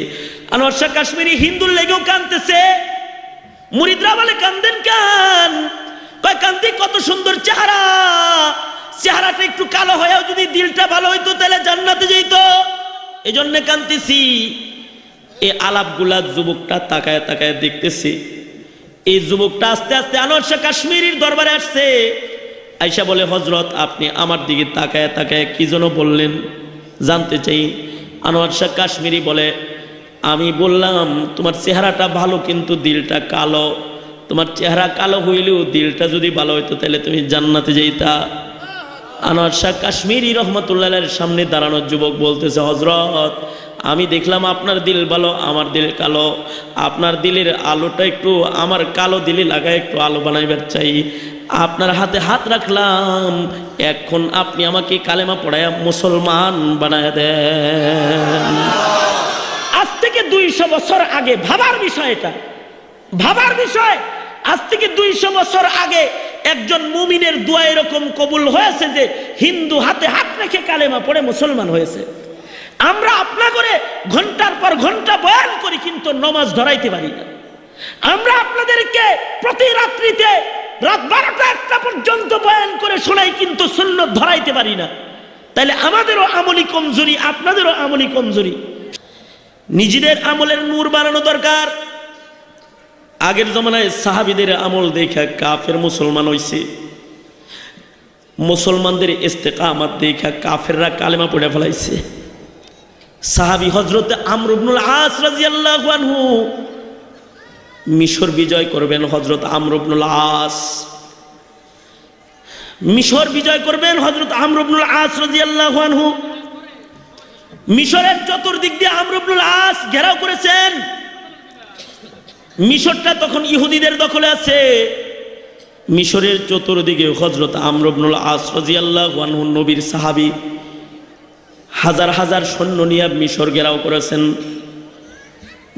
আনোয়ার শাহ কাশ্মীরি হিন্দুর লেগেও কাঁদতেছে। মুরিদরা বলে, কান্দেন কেন? কয়, কান্দি, কত সুন্দর চেহারাটা একটু কালো হয়েও যদি দিলটা ভালো হইতো তাহলে জান্নাতে যেত, এই জন্য কাঁদতেছি। এই আলাপগুলা যুবকটা তাকায় দেখতেছে। এই যুবকটা আস্তে আস্তে আনোয়ার শাহ কাশ্মীরির দরবারে আসছে। আয়সা বলে, হযরত আপনি আমার দিকে তাকায় কি যেন বললেন, জানতে চাই। আনোয়ার শাহ কাশ্মীরি বলে, আমি বললাম তোমার চেহারাটা ভালো কিন্তু দিলটা কালো। তোমার চেহারা কালো হইলেও দিলটা যদি ভালো হইতো তাহলে তুমি জান্নাতে যাইতা। আনোয়ার শাহ কাশ্মীরি রহমতুল্লাহের সামনে দাঁড়ানো যুবক বলতেছে, হযরত আমি দেখলাম আপনার দিল ভালো, আমার দিল কালো। আপনার দিলের আলোটা একটু আমার কালো দিলে লাগায় একটু আলো বানাইবার চাই। আপনার হাতে হাত রাখলাম, এখন আপনি আমাকে কালেমা পড়ায়া মুসলমান বানায় দেন। আজ থেকে 200 বছর আগে, ভাবার বিষয় এটা, ভাবার বিষয়। আজ থেকে 200 বছর আগে একজন মুমিনের দোয়া এরকম কবুল হয়েছে যে হিন্দু হাতে হাত রেখে কালেমা পড়ে মুসলমান হয়েছে। আমরা আপনা করে ঘন্টার পর ঘন্টা বয়ান করি কিন্তু নমাজ ধরাইতে পারি না। আমরা আপনাদেরকে প্রতি রাত্রিতে রাত 12টা-1টা পর্যন্ত বয়ান করে শোনাই কিন্তু সুন্নাত ধরাইতে পারি না। তাহলে আমাদেরও আমলি কমজোরি, আপনাদেরও আমলি কমজোরি। নিজেদের আমলের নূর বানানো দরকার। আগের জমানায় সাহাবীদের আমল দেখা কাফের মুসলমান হইছে, মুসলমানদের ইস্তেকামত দেখা কাফেররা কালেমা পড়ে ফেলাইছে। সাহাবী হযরত আমর ইবনুল আস রাদিয়াল্লাহু আনহু মিশর বিজয় করবেন। হযরত আমর ইবনুল আস মিশর বিজয় করবেন। হযরত আমর ইবনুল আস রাদিয়াল্লাহু আনহু মিশরের চতুর্দিক দিয়ে আমর ইবনুল আস ঘেরাও করেছেন। মিশরটা তখন ইহুদিদের দখলে আছে। মিশরের চতুর্দিকে হযরত আমর ইবনুল আস রাদিয়াল্লাহু আনহু নবীর সাহাবী, হাজার হাজার সৈন্য নিয়ে মিশর ঘেরাও করেছেন।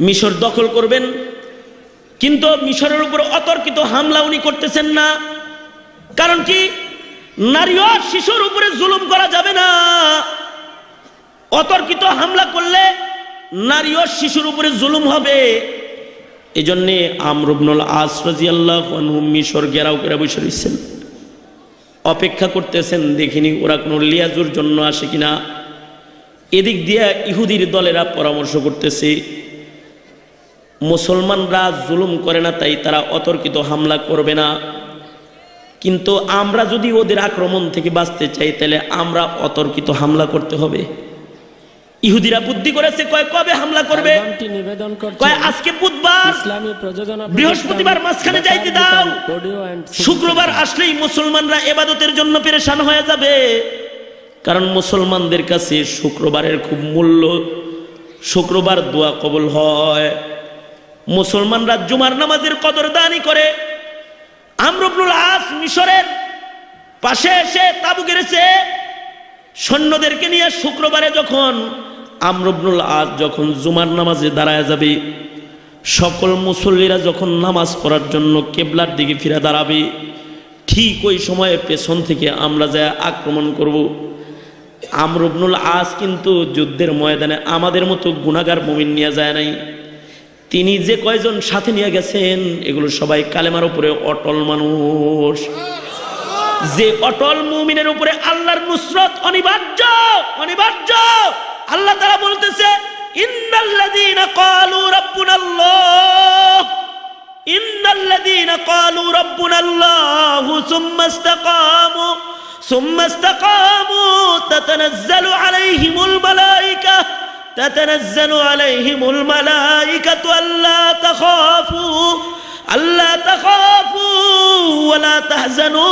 মিশর দখল করবেন, কিন্তু মিশরের উপর অতর্কিত হামলা উনি করতেছেন না। কারণ কি? নারী ও শিশুর উপরে জুলুম করা যাবে না। অতর্কিত হামলা করলে নারী ও শিশুর উপরে জুলুম হবে। এই জন্যে আমর ইবনুল আস রাদিয়াল্লাহু আনহু মিশর ঘেরাও করে বসে রয়েছেন, অপেক্ষা করতেছেন দেখিনি ওরা কোনো লিয়াজুর জন্য আসে কিনা। এদিক দিয়ে ইহুদির দলেরা পরামর্শ করতেছে, মুসলমানরা জুলুম করে না তাই তারা অতর্কিত হামলা করবে না, কিন্তু আমরা যদি ওদের আক্রমণ থেকে বাঁচতে চাই তাহলে আমরা অতর্কিত হামলা করতে হবে। ইহুদিরা বুদ্ধি করেছে, কয় কবে হামলা করবে? কয় আজকে বুধবার, বৃহস্পতিবার মাঝখানে যাইতে দাও, শুক্রবার আসলেই মুসলমানরা ইবাদতের জন্য পেরেশান হয়ে যাবে। কারণ মুসলমানদের কাছে শুক্রবারের খুব মূল্য, শুক্রবার দোয়া কবুল হয়। মুসলমানরা জুমার নামাজের কদরদানি করে। আমর ইবনুল আস মিশরের পাশে এসে তাবু গেড়েছে সৈন্যদেরকে নিয়ে। শুক্রবারে যখন আমর ইবনুল আস যখন জুমার নামাজে দাঁড়ায় যাবে, সকল মুসল্লিরা যখন নামাজ পড়ার জন্য কেবলার দিকে ফিরে দাঁড়াবে, ঠিক ওই সময়ে পেছন থেকে আমরা যা আক্রমণ করব। আমর ইবনুল আস কিন্তু যুদ্ধের ময়দানে আমাদের মতো গুনাহগার মুমিন নিয়ে যায় নাই। তিনি যে কয়জন সাথে নিয়ে গেছেন এগুলো সবাই কালেমার উপরে অটল মানুষ। যে অটল মুমিনের উপরে আল্লাহর নুসরত অনিবার্য অনিবার্য। আল্লাহ তাআলা বলতেছে ইন্নাল্লাযীনা ক্বালু রাব্বুনাল্লাহ ইন্নাল্লাযীনা ক্বালু রাব্বুনাল্লাহু সুম্মা ইসতাকামু তাতানাজ্জালু আলাইহিমুল মালাইকাতু আল্লা তাখাফু ওয়া লা তাহজানু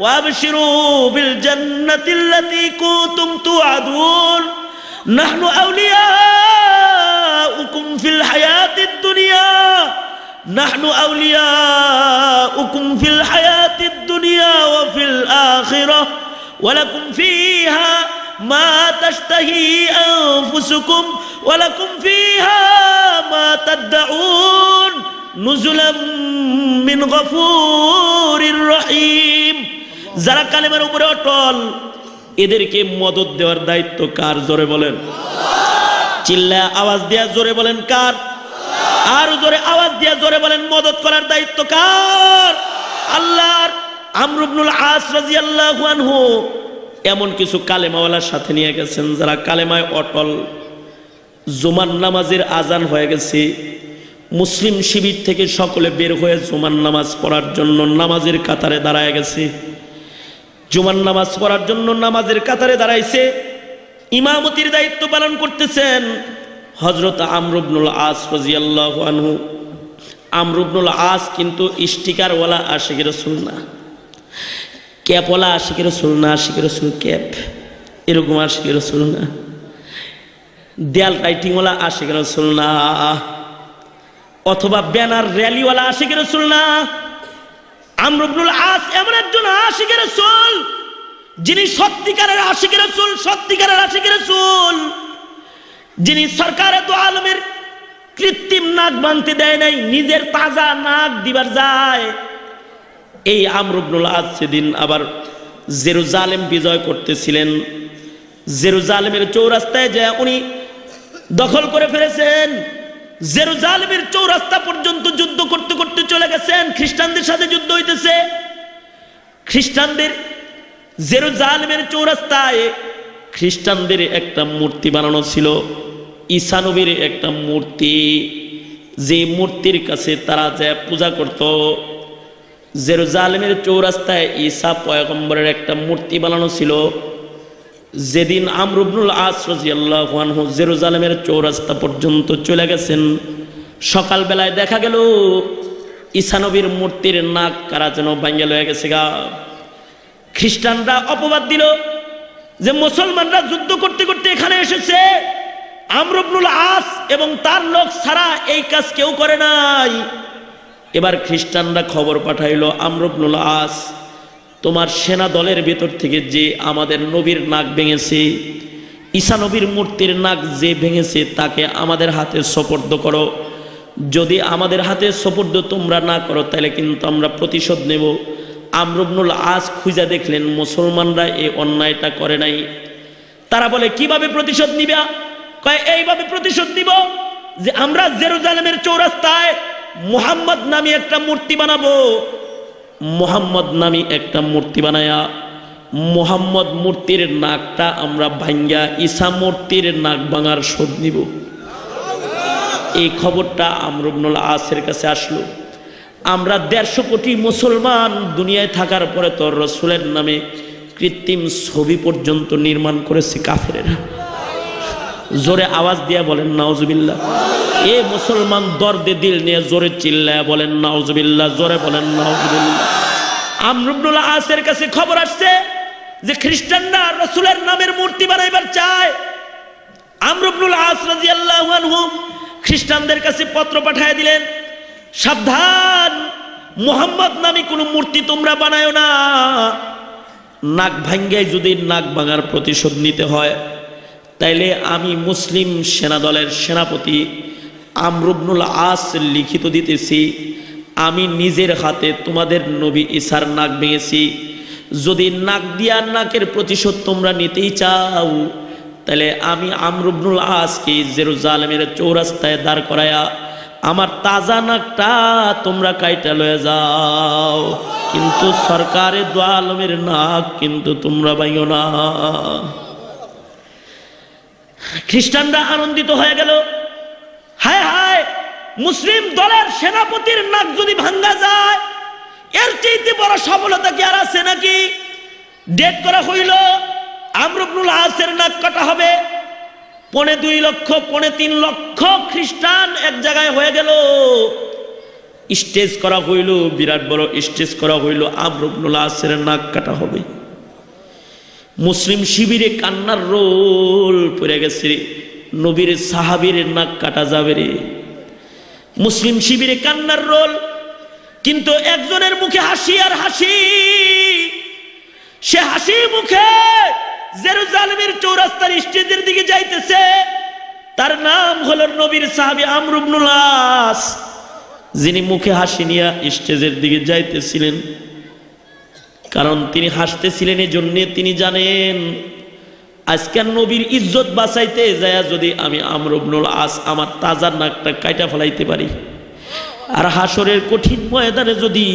ওয়াবশিরু বিল জান্নাতিল্লাতী কুনতুম তুআদুন নাহনু আউলিয়াউকুম ফিল হায়াতিদ দুনিয়া ওয়া ফিল আখিরাহ ওয়া লাকুম ফীহা মা তাশতাহি আনফুসুকুম ওয়া লাকুম ফীহা মা তাদউন নুজুলাম মিন গফুরির রহিম। যারা কালেমার উপরে অটল এদেরকে মদদ দেওয়ার দায়িত্ব কার? জোরে বলেন, চিল্লা আওয়াজ দিয়া জোরে বলেন কার? আর জোরে আওয়াজ দিয়া জোরে বলেন মদদ করার দায়িত্ব কার? আল্লাহর। আমর ইবনুল আস রাদিয়াল্লাহু আনহু এমন কিছু কালেমাওয়ালার সাথে নিয়ে গেছেন যারা কালেমায় অটল। জুমার নামাজের আজান হয়ে গেছে, মুসলিম শিবির থেকে সকলে বের হয়ে জুমার নামাজ পড়ার জন্য নামাজের কাতারে দাঁড়ায় গেছে। জুমার নামাজ পড়ার জন্য নামাজের কাতারে দাঁড়াইছে। ইমামতির দায়িত্ব পালন করতেছেন হযরত আমর ইবনুল আস রাদিয়াল্লাহু আনহু। আমর ইবনুল আস কিন্তু স্টিকারওয়ালা আশিক রাসূল না, ক্যাপওয়ালা আশিক রাসূল না, আশিক রাসূল ক্যাপ এরকম আশিক রাসূল না, দেয়াল রাইটিংওয়ালা আশিক রাসূল না, অথবা ব্যানার র্যালিওয়ালা আশিক রাসূল না। আমর ইবনুল আস এমন একজন আশিক রাসূল যিনি সত্যিকারের আশিক রাসূল, সত্যিকারের আশিক রাসূল, যিনি সরকারে দু আলমের কৃত্রিম নাক ভাঙতে দেয় নাই, নিজের তাজা নাক দিবার যায়। এই আমর ইবনুল আস সেদিন আবার জেরুজালেম বিজয় করতেছিলেন। জেরুজালেমের চৌরাস্তায় যায় উনি দখল করে ফেলেছেন। জেরুজালেমের চৌরাস্তা পর্যন্ত যুদ্ধ করতে করতে চলে গেছেন। খ্রিস্টানদের সাথে যুদ্ধ হইতেছে। খ্রিস্টানদের জেরুজালেমের চৌরাস্তায় খ্রিস্টানদের একটা মূর্তি বানানো ছিল, ঈসা নবীর একটা মূর্তি, যে মূর্তির কাছে তারা যায় পূজা করত। জেরুজালেমের চৌরাস্তায় ঈসা পয়গম্বরের একটা মূর্তি বানানো ছিল। যেদিন আমর ইবনুল আস রাদিয়াল্লাহু আনহু জেরুজালেমের চৌরাস্তা পর্যন্ত চলে গেছেন, সকালবেলায় দেখা গেল ঈসা নবীর মূর্তির নাক কারা যেন ভাঙা লয়ে গেছে গা। খ্রিস্টানরা অপবাদ দিল যে মুসলমানরা যুদ্ধ করতে করতে এখানে এসেছে, আমর ইবনুল আস এবং তার লোক ছাড়া এই কাজ কেউ করে নাই। এবার খ্রিস্টানরা খবর পাঠাইলো, আমর ইবনুল আস, তোমার সেনা দলের ভেতর থেকে যে আমাদের নবীর নাক ভেঙেছে, ঈসা নবীর মূর্তির নাক যে ভেঙেছে তাকে আমাদের হাতে সোপর্দ করো। যদি আমাদের হাতে সোপর্দ তোমরা না করো তাহলে কিন্তু আমরা প্রতিশোধ নেব। আমর ইবনুল আস খুঁজে দেখলেন মুসলমানরা এই অন্যায়টা করে নাই। তারা বলে কিভাবে প্রতিশোধ নিবা? কয় এইভাবে প্রতিশোধ নিব যে আমরা জেরুজালেমের চৌরাস্তায় মুহাম্মদ নামী একটা মূর্তি বানাবো। মুহাম্মদ নামী একটা মূর্তি বানায়া মুহাম্মদ মূর্তির নাকটা আমরা ভাঙ্গা ঈসা মূর্তির নাক ভাঙার শোধ নিব। এই খবরটা আমর ইবনুল আসের কাছে আসলো। আমরা 150 কোটি মুসলমান দুনিয়ায় থাকার পরে তোর রসুলের নামে কৃত্রিম ছবি পর্যন্ত নির্মাণ করেছে কাফেরেরা। জোরে আওয়াজ দিয়া বলেন নাউজুবিল্লাহ। এ মুসলমান দর্দে দিল নিয়ে জোরে চিল্লায় বলেন নাউজুবিল্লাহ, জোরে বলেন নাউজুবিল্লাহ। আমর ইবনুল আসের কাছে খবর আসছে যে খ্রিস্টানরা রাসূলের নামের মূর্তি বানাইবার চায়। আমর ইবনুল আস রাদিয়াল্লাহু আনহু খ্রিস্টানদের কাছে পত্র পাঠিয়ে দিলেন, সাবধান, মুহাম্মদ নামী কোনো মূর্তি তোমরা বানায়ো না। নাক ভাঙ্গায় যদি নাক ভাঙার প্রতিশোধ নিতে হয় তাইলে আমি মুসলিম সেনা দলের সেনাপতি আমর ইবনুল আস লিখিত দিতেছি, আমি নিজের হাতে তোমাদের নবী ঈসার নাক ভেঙেছি। যদি নাক দিয়া নাকের প্রতিশোধ তোমরা নিতেই চাও তাহলে আমি আমর ইবনুল আসকে জেরুজালেমের চৌরাস্তায় দাঁড় করায়া আমার তাজা নাকটা তোমরা কাইটা লয়ে যাও, কিন্তু সরকারে দু আলমের নাক কিন্তু তোমরা বাইও না। খ্রিস্টানরা আনন্দিত হয়ে গেল, হায় হায়, মুসলিম দলের সেনাপতির নাক যদি ভাঙ্গা যায় এর চাইতে বড় সফলতা কি আর আছে নাকি? ডেট করা হইল, আমর ইবনুল আসের নাক কাটা হবে। 2.5 লক্ষ 3.5 লক্ষ খ্রিস্টান এক জায়গায় হয়ে গেল। স্টেজ করা হইল, বিরাট বড় স্টেজ করা হইল, আমর ইবনুল আসের নাক কাটা হবে। মুসলিম শিবিরে কান্নার রোল পড়ে গেছে, নবীর সাহাবীর নাক কাটা যাবে রে। মুসলিম শিবিরে কান্নার রোল, কিন্তু একজনের মুখে হাসি আর হাসি। সে হাসি মুখে জেরুজালেমের চৌরাস্তার স্টেজের দিকে যাইতেছে। তার নাম হলো নবীর সাহাবী আমর ইবনুল আস, যিনি মুখে হাসি নিয়ে স্টেজের দিকে যাইতেছিলেন। কারণ তিনি হাসতেছিলেন এই জন্যে তিনি জানেন আজকের নবীর ইজ্জত বাঁচাইতে যায় যদি আমি আমর ইবনুল আস আমার তাজা নাকটা কাইটা ফেলাইতে পারি, আর হাসরের কঠিন ময়দানে যদি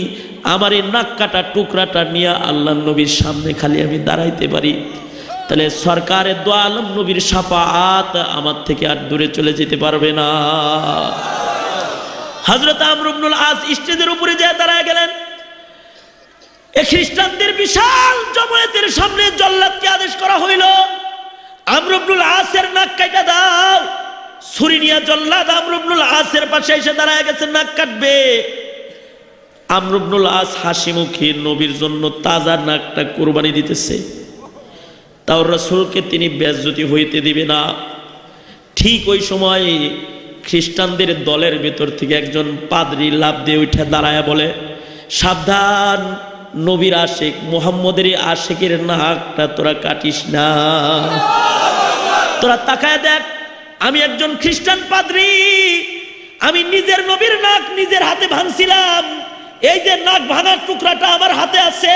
আমার এই নাক কাটা টুকরাটা নিয়ে আল্লাহ নবীর সামনে খালি আমি দাঁড়াইতে পারি, তাহলে সরকারের দু আলম নবীর শাফাআত আমার থেকে আর দূরে চলে যেতে পারবে না। হযরত আমর ইবনুল আস স্টেজের উপরে যায় দাঁড়ায় গেলেন। এই খ্রিস্টানদের বিশাল জমায়েতের সামনে জল্লাদকে আদেশ করা হইল, আমর ইবনুল আসের নাক কাটা দাও। ছুরি নিয়ে জল্লাদ আমর ইবনুল আসের পাশে এসে দাঁড়ায় গেছে, নাক কাটবে। আমর ইবনুল আস হাসি মুখে নবীর জন্য তাজা নাকটা কুরবানি দিতেছে, তাও রাসূলকে তিনি বেইজ্জতি হইতে দিবে না। ঠিক ওই সময় খ্রিস্টানদের দলের ভেতর থেকে একজন পাদ্রী লাফ দিয়ে উঠে দাঁড়ায় বলে, সাবধান, নবীর আশিক মুহাম্মদের আশিকের নাকটা তোরা কাটিস না। তোরা তাকায় দেখ, আমি একজন খ্রিস্টান পাদ্রী, আমি নিজের নবীর নাক নিজের হাতে ভাঙছিলাম। এই যে নাক ভাঙার টুকরাটা আমার হাতে আছে,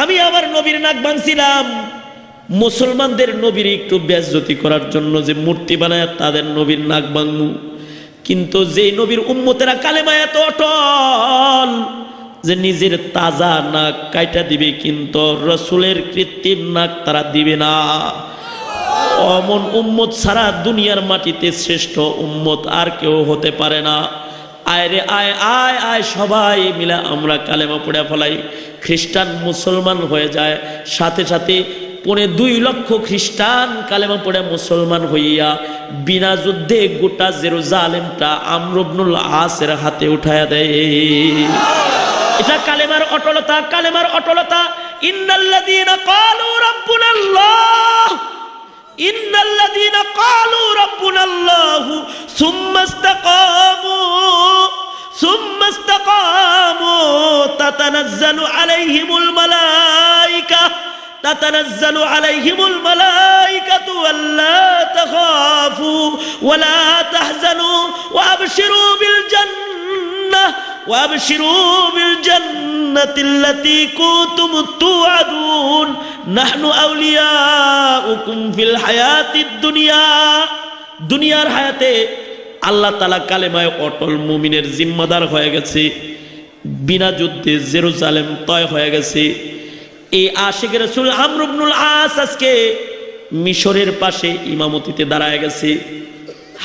আমি আমার নবীর নাক ভাঙছিলাম। মুসলমানদের নবীর একটু বেইজ্জতি করার জন্য যে মূর্তি বানায় তাদের নবীর নাক ভাঙমু, কিন্তু যেই নবীর উম্মতেরা কালেমায় এত অটল যে নিজের তাজা নাক কাইটা দিবে, কিন্তু রাসূলের কৃত্রিম নাক তারা দিবে না। অমন উম্মত ছাড়া দুনিয়ার মাটিতে শ্রেষ্ঠ উম্মত আর কেউ হতে পারে না। আয় রে আয়, আয় আয়, সবাই মিলে আমরা কালেমা পড়ে ফেলাই। খ্রিস্টান মুসলমান হয়ে যায়, সাথে সাথে 2.5 লক্ষ খ্রিস্টান কালেমা পড়ে মুসলমান হইয়া বিনা যুদ্ধে গোটা জেরুজালেমটা আমর ইবনুল আসের হাতে উঠায়া দেয়। এটা কালেমার অটলতা, কালেমার অটলতা। ইন্নাল্লাযীনা ক্বালু রাব্বুনাল্লাহ, ইন্নাল্লাযীনা ক্বালু রাব্বুনাল্লাহু সুম্মা ইসতাকামু তাতানাজ্জালু আলাইহিমুল মালায়েকা তাতানাজ্জালু আলাইহিমুল মালায়েকাতু আল্লা তাখাফু ওয়া লা তাহজানু ওয়া আবশিরু বিল জান্নাহ وابشروا بالجنة التي كنتم توعدون نحن أولياؤكم في الحياة الدنيا। দুনিয়ার হায়াতে আল্লাহ তাআলা কালেমায় অটল মুমিনের জিম্মাদার হয়ে গেছে, বিনা যুদ্ধে জেরুজালেম তয় হয়ে গেছে। এই আশিক রাসূল আমর ইবনুল আস আজকে মিশরের পাশে ইমামতিতে দাঁড়ায় গেছে।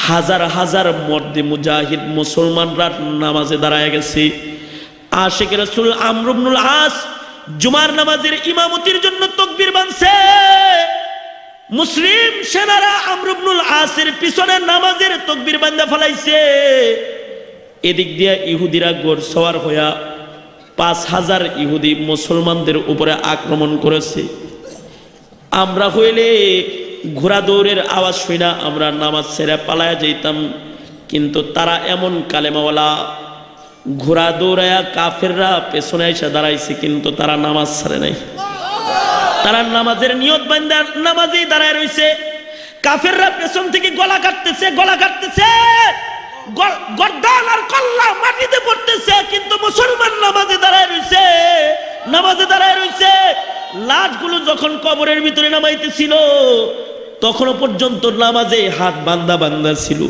হাজার হাজার মর্দে মুজাহিদ মুসলমানরা নামাজে দাঁড়ায় গেছে। আশিক রাসূল আমর ইবনুল আস জুমার নামাজের ইমামতির জন্য তাকবীর বাঁধছে। মুসলিম সেনারা আমর ইবনুল আসের পিছনে নামাজের তাকবীর বাঁধা ফেলাইছে। এদিক দিয়ে ইহুদিরা ঘোড়সওয়ার হইয়া 5000 ইহুদি মুসলমানদের উপরে আক্রমণ করেছে। আমরা হইলে ঘোড়া দৌড়ের আওয়াজ শুনা আমরা নামাজ ছেড়ে পালায়া যাইতাম, কিন্তু তারা এমন কালেমাওয়ালা, ঘোড়া দৌড়ায়া কাফেররা পেছনে এসে দাঁড়াইছে, কিন্তু তারা নামাজ ছাড়ে নাই। তারা নামাজের নিয়ত বান্ধা নামাজেই দাঁড়ায় রইছে। কাফেররা পেছন থেকে গলা কাটতেছে, গলা কাটতেছে, গর্দান আর কল্লা মাটিতে পড়তেছে, কিন্তু মুসলমান নামাজে দাঁড়ায় রইছে, নামাজে দাঁড়ায় রইছে। লাশগুলো যখন কবরের ভিতরে নামাইতেছিল তখনও পর্যন্ত নামাজে হাত বান্দা বান্দা ছিল।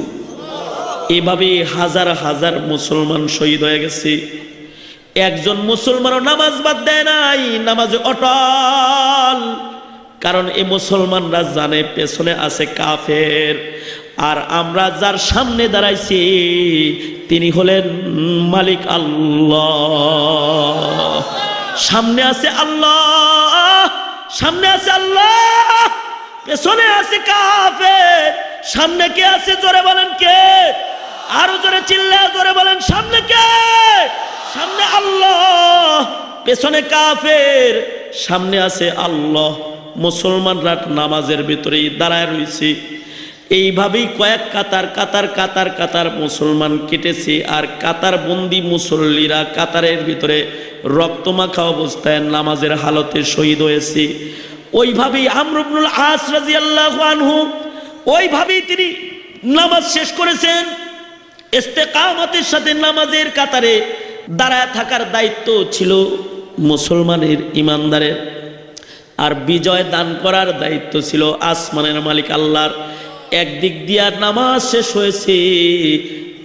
এভাবে হাজার হাজার মুসলমান শহীদ হয়ে গেছে। একজন মুসলমানও নামাজ বাদ দেয় নাই, নামাজে অটল। কারণ এই মুসলমানরা জানে পেছনে আছে কাফের, আর আমরা যার সামনে দাঁড়াইছি তিনি হলেন মালিক আল্লাহ। সামনে আছে আল্লাহ, সামনে আছে আল্লাহ, পেছনে আছে কাফের। সামনে কে আছে জোরে বলেন কে? আরো জোরে চিল্লায় জোরে বলেন সামনে কে? সামনে আল্লাহ, পেছনে কাফের, সামনে আছে আল্লাহ। মুসলমানরা নামাজের ভিতরেই দাঁড়ায় রয়েছে। এইভাবেই কয়েক কাতার কাতার কাতার কাতার মুসলমান কেটেছে, আর কাতার বন্দি মুসল্লিরা কাতারের ভিতরে রক্তমাখা অবস্থায় নামাজের হালতে শহীদ হয়েছে। ওইভাবেই আমর ইবনুল আস রাদিয়াল্লাহু আনহু ওইভাবেই তিনি নামাজ শেষ করেছেন। ইস্তেকামতের সাথে নামাজের কাতারে দাঁড়ায় থাকার দায়িত্ব ছিল মুসলমানের ইমানদারের, আর বিজয় দান করার দায়িত্ব ছিল আসমানের মালিক আল্লাহর। একদিক দিয়া নামাজ শেষ হয়েছে,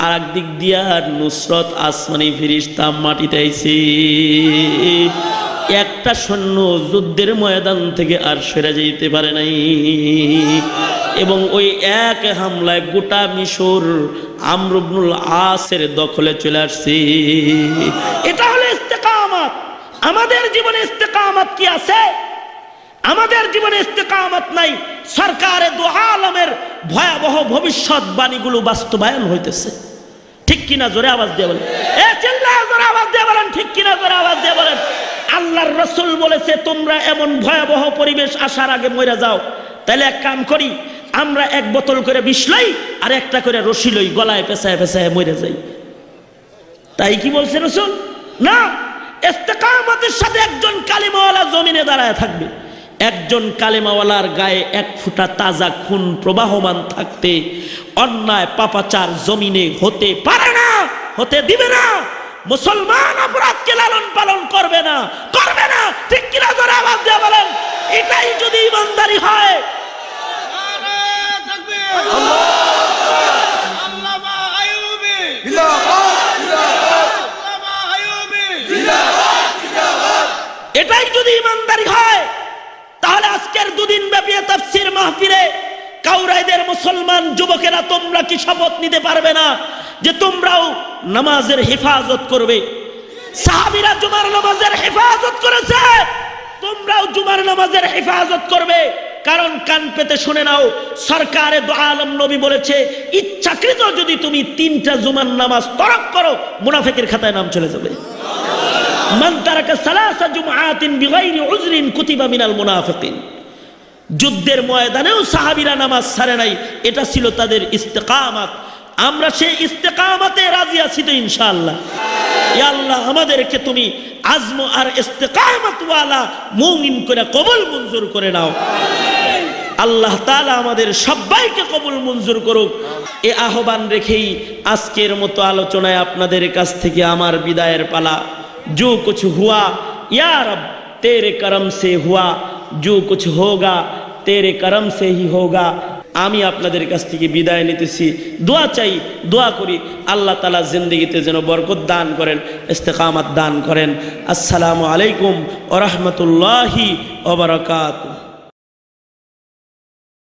আর একদিক দিয়া নুসরত আসমানি ফেরেশতা মাটিতে আইছে। একটা সৈন্য যুদ্ধের ময়দান থেকে আর সরে যেতে পারে নাই, এবং ওই এক হামলায় গোটা মিশর আমর ইবনুল আসের দখলে চলে আসছে। এটা হলো ইস্তেকামত। আমাদের জীবনে ইস্তেকামত কি আছে? আমাদের জীবনে ইস্তেকামত নাই। সরকারে দু আলমের ভয়াবহ ভবিষ্যৎবাণীগুলো বাস্তবায়ন হইতেছে, ঠিক কিনা? জোরে আওয়াজ দিয়ে বলেন, চিল্লায় জোরে আওয়াজ দিয়ে বলেন, ঠিক কিনা? জোরে আওয়াজ দিয়ে বলেন। আল্লাহর রাসূল বলেছে তোমরা এমন ভয়াবহ পরিবেশ আসার আগে মরে যাও। তাহলে এক কাম করি, আমরা এক বোতল করে বিষ লই আর একটা করে রশি লই, গলায় পেঁচায় পেঁচায় মরে যাই। তাই কি বলছে রাসূল? না, ইস্তেকামতের সাথে একজন কালিমাওয়ালা জমিনে দাঁড়ায় থাকবে। একজন কালিমাওয়ালার গায়ে এক ফোঁটা তাজা খুন প্রবাহমান থাকতে অন্যায় পাপাচার জমিনে হতে পারে না, হতে দিবে না। মুসলমান অপরাধকে লালন পালন করবে না, করবে না, ঠিক কিনা? জোরে আওয়াজ দিয়ে বলেন। এটাই যদি ইমানদারি হয়। এটাই যদি ইমানদারি হয়, তাহলে আজকের দুদিন ব্যাপী তাফসীর মাহফিলে কাউরাইদের মুসলমান যুবকেরা তোমরা কি শপথ নিতে পারবে না যে তোমরাও নামাজের হেফাজত করবে? সাহাবীরা জুমার নামাজের হেফাজত করেছে, তোমরাও জুমার নামাজের হেফাজত করবে। কারণ কান পেতে শুনে নাও, সরকারে দু আলম নবী বলেছে ইচ্ছাকৃত যদি তুমি 3টা জুমার নামাজ তরক করো, মুনাফিকের খাতায় নাম চলে যাবে। মান তারাকা সালাসা জুমআতিন বিগাইরি উযরিন কুতিবা মিনাল মুনাফিকিন। যুদ্ধের ময়দানেও সাহাবীরা নামাজ ছাড়ে নাই, এটা ছিল তাদের ইস্তেকামত। আমরা সেই ইস্তেকামতে রাজি আছি তো ইনশাআল্লাহ। ইয়া আল্লাহ, আমাদেরকে তুমি আজম আর ইস্তেকামত ওয়ালা মুমিন করে কবুল মঞ্জুর করে নাও। আল্লাহ তাআলা আমাদের সবাইকে কবুল মঞ্জুর করুক। এই আহ্বান রেখেই আজকের মতো আলোচনায় আপনাদের কাছ থেকে আমার বিদায়ের পালা। जो कुछ हुआ या रब तेरे करम से हुआ, जो कुछ होगा तेरे करम से ही होगा। আমি আপনাদের কাছ থেকে বিদায় নিতেছি। দোয়া চাই, দোয়া করি আল্লাহ তাআলা জিন্দেগিতে যেন বরকত দান করেন, ইস্তেকামত দান করেন। আসসালামু আলাইকুম ওয়া রাহমাতুল্লাহি ওয়া বারাকাতুহু।